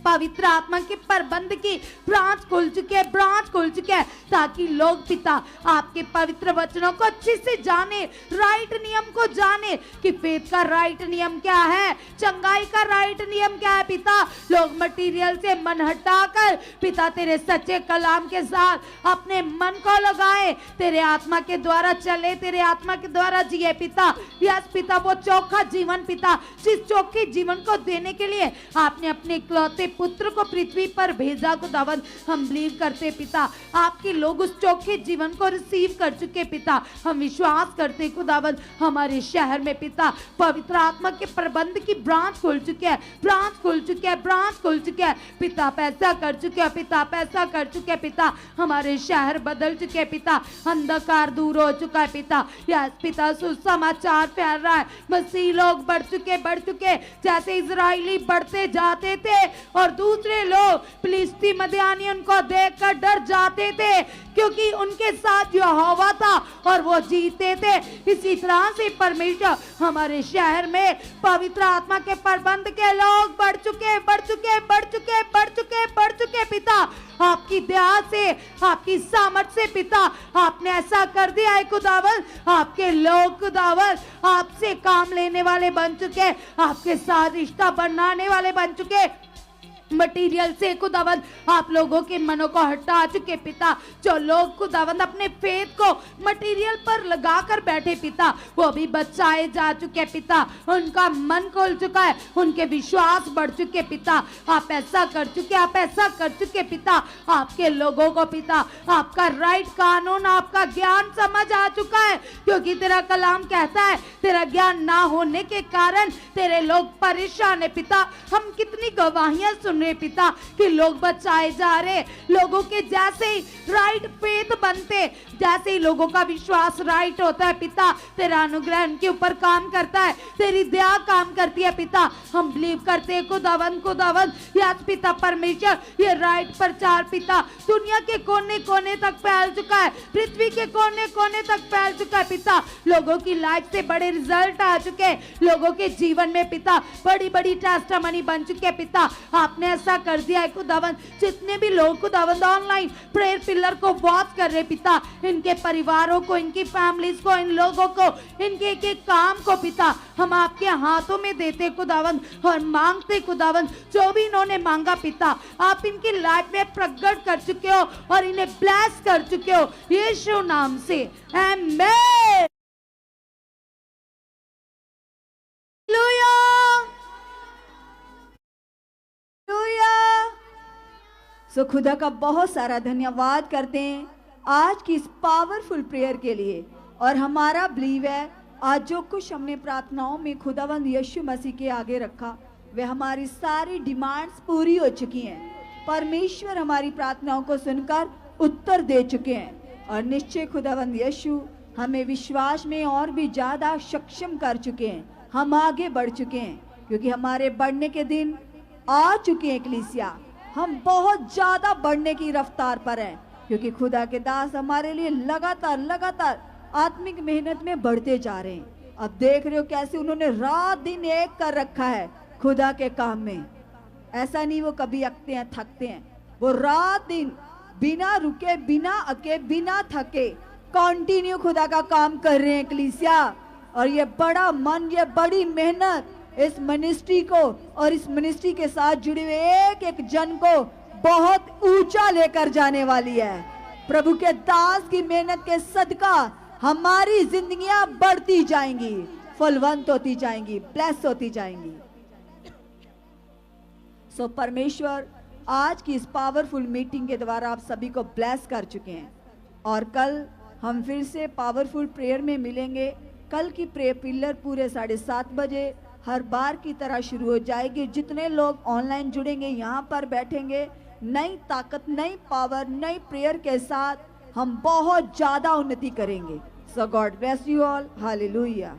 पवित्र आत्मा के प्रबंध की ब्रांच खुल चुके हैं, ब्रांच खुल चुके हैं, ताकि लोग पिता आपके पवित्र वचनों को अच्छे से जाने, राइट नियम को जाने कि फेथ का राइट नियम क्या है, चंगाई का राइट नियम क्या है पिता। लोग मटेरियल से मन हटाकर पिता तेरे सच्चे कलाम के साथ अपने मन को लगाए, तेरे आत्मा के द्वारा चले, तेरे आत्मा के द्वारा जिए पिता। यस पिता, वो चोखा जीवन पिता, जिस चोखे जीवन को देने के लिए आपने अपने इकलौते पुत्र को पृथ्वी पर भेजा खुदावन, हम बिलीव करते पिता आपके लोग उस चोखे जीवन को रिसीव कर चुके पिता। हम विश्वास करते खुदावन हमारे शहर में पिता पवित्र आत्मा के प्रबंध की ब्रांच खुल चुके हैं, ब्रांच खुल चुके हैं, ब्रांच खुल चुके हैं पिता। पैसा कर चुके हैं पिता, पैसा कर चुके हैं पिता। हमारे शहर बदल चुके हैं पिता, अंधकार दूर हो चुका है पिता। यस पिता, सुसमाचार फैल रहा है, मसीह लोग बढ़ चुके जैसे इजरायली बढ़ते जाते थे और दूसरे लोग फिलिस्ती मदियानी उनको देखकर डर जाते थे, क्योंकि उनके साथ यहोवा था और वो जीते थे। इसी तरह से परमेश्वर हमारे शहर में पवित्र आत्मा के प्रबंध के लोग बढ़ चुके पिता। आपकी दया से, आपकी सामर्थ से पिता आपने ऐसा कर दिया है खुदावन। आपके लोग खुदावन आपसे काम लेने वाले बन चुके, आपके साथ रिश्ता बनाने वाले बन चुके। मटीरियल से खुदावन आप लोगों के मनों को हटा चुके पिता। जो लोग खुदावन अपने फेथ को मटीरियल पर लगाकर बैठे पिता, वो भी बचाए जा चुके पिता। उनका मन खोल चुका है, उनके विश्वास बढ़ चुके पिता। आप ऐसा कर चुके, आप ऐसा कर चुके पिता। आपके लोगों को पिता आपका राइट कानून, आपका ज्ञान समझ आ चुका है, क्योंकि तेरा कलाम कहता है तेरा ज्ञान ना होने के कारण तेरे लोग परेशान है पिता। हम कितनी गवाहियां सुन रहे पिता कि लोग बचाए जा रहे, लोगों के जैसे ही राइट फेथ बनते, जैसे ही लोगों का विश्वास राइट होता है पिता, तेरा अनुग्रह उनके ऊपर काम करता है, तेरी दया काम करती है पिता। हम बिलीव करते हैं खुदावन यस पिता परमेश्वर, ये राइट प्रचार पिता दुनिया के कोने कोने तक फैल चुका है, पृथ्वी के कोने कोने तक फैल चुका है पिता। लोगों की लाइफ से बड़े रिजल्ट आ चुके हैं, लोगों के जीवन में पिता बड़ी बड़ी टेस्टिमनी बन चुके हैं पिता। आपने ऐसा कर दिया है खुदावन, जितने भी लोग खुदावन ऑनलाइन प्रेयर पिलर को वॉच कर रहे पिता, इनके परिवारों को, इनकी फैमिलीज को, इन लोगों को, इनके एक एक काम को पिता हम आपके हाथों में देते खुदावन और मांगते खुदावन, जो भी इन्होंने मांगा पिता आप इनकी लाइफ में प्रकट कर चुके हो और इन्हें ब्लेस कर चुके हो यीशु नाम से, आमीन। सो खुदा का बहुत सारा धन्यवाद करते हैं आज की इस पावरफुल प्रेयर के लिए। और हमारा बिलीव है आज जो कुछ हमने प्रार्थनाओं में खुदावंद यीशु मसीह के आगे रखा, वे हमारी सारी डिमांड्स पूरी हो चुकी हैं। परमेश्वर हमारी प्रार्थनाओं को सुनकर उत्तर दे चुके हैं और निश्चय खुदावंद यीशु हमें विश्वास में और भी ज़्यादा सक्षम कर चुके हैं। हम आगे बढ़ चुके हैं क्योंकि हमारे बढ़ने के दिन आ चुके हैं। कलीसिया हम बहुत ज़्यादा बढ़ने की रफ्तार पर हैं क्योंकि खुदा के दास हमारे लिए लगातार आत्मिक मेहनत में बढ़ते जा रहे हैं। अब देख रहे हो कैसे उन्होंने रात दिन एक कर रखा है खुदा के काम में। ऐसा नहीं वो कभी अकते हैं, थकते हैं, वो रात दिन बिना रुके, बिना अके, बिना थके कंटिन्यू खुदा का काम कर रहे हैं कलीसिया। और ये बड़ा मन, ये बड़ी मेहनत इस मिनिस्ट्री को और इस मिनिस्ट्री के साथ जुड़े हुए एक एक जन को बहुत ऊंचा लेकर जाने वाली है। प्रभु के दास की मेहनत के सदका हमारी जिंदगियां बढ़ती जाएंगी, फलवंत होती जाएंगी, ब्लेस होती जाएंगी। सो परमेश्वर आज की इस पावरफुल मीटिंग के द्वारा आप सभी को ब्लेस कर चुके हैं और कल हम फिर से पावरफुल प्रेयर में मिलेंगे। कल की प्रेयर पिलर पूरे 7:30 बजे हर बार की तरह शुरू हो जाएगी। जितने लोग ऑनलाइन जुड़ेंगे, यहाँ पर बैठेंगे, नई ताकत, नई पावर, नई प्रेयर के साथ हम बहुत ज़्यादा उन्नति करेंगे। So God bless you all, hallelujah.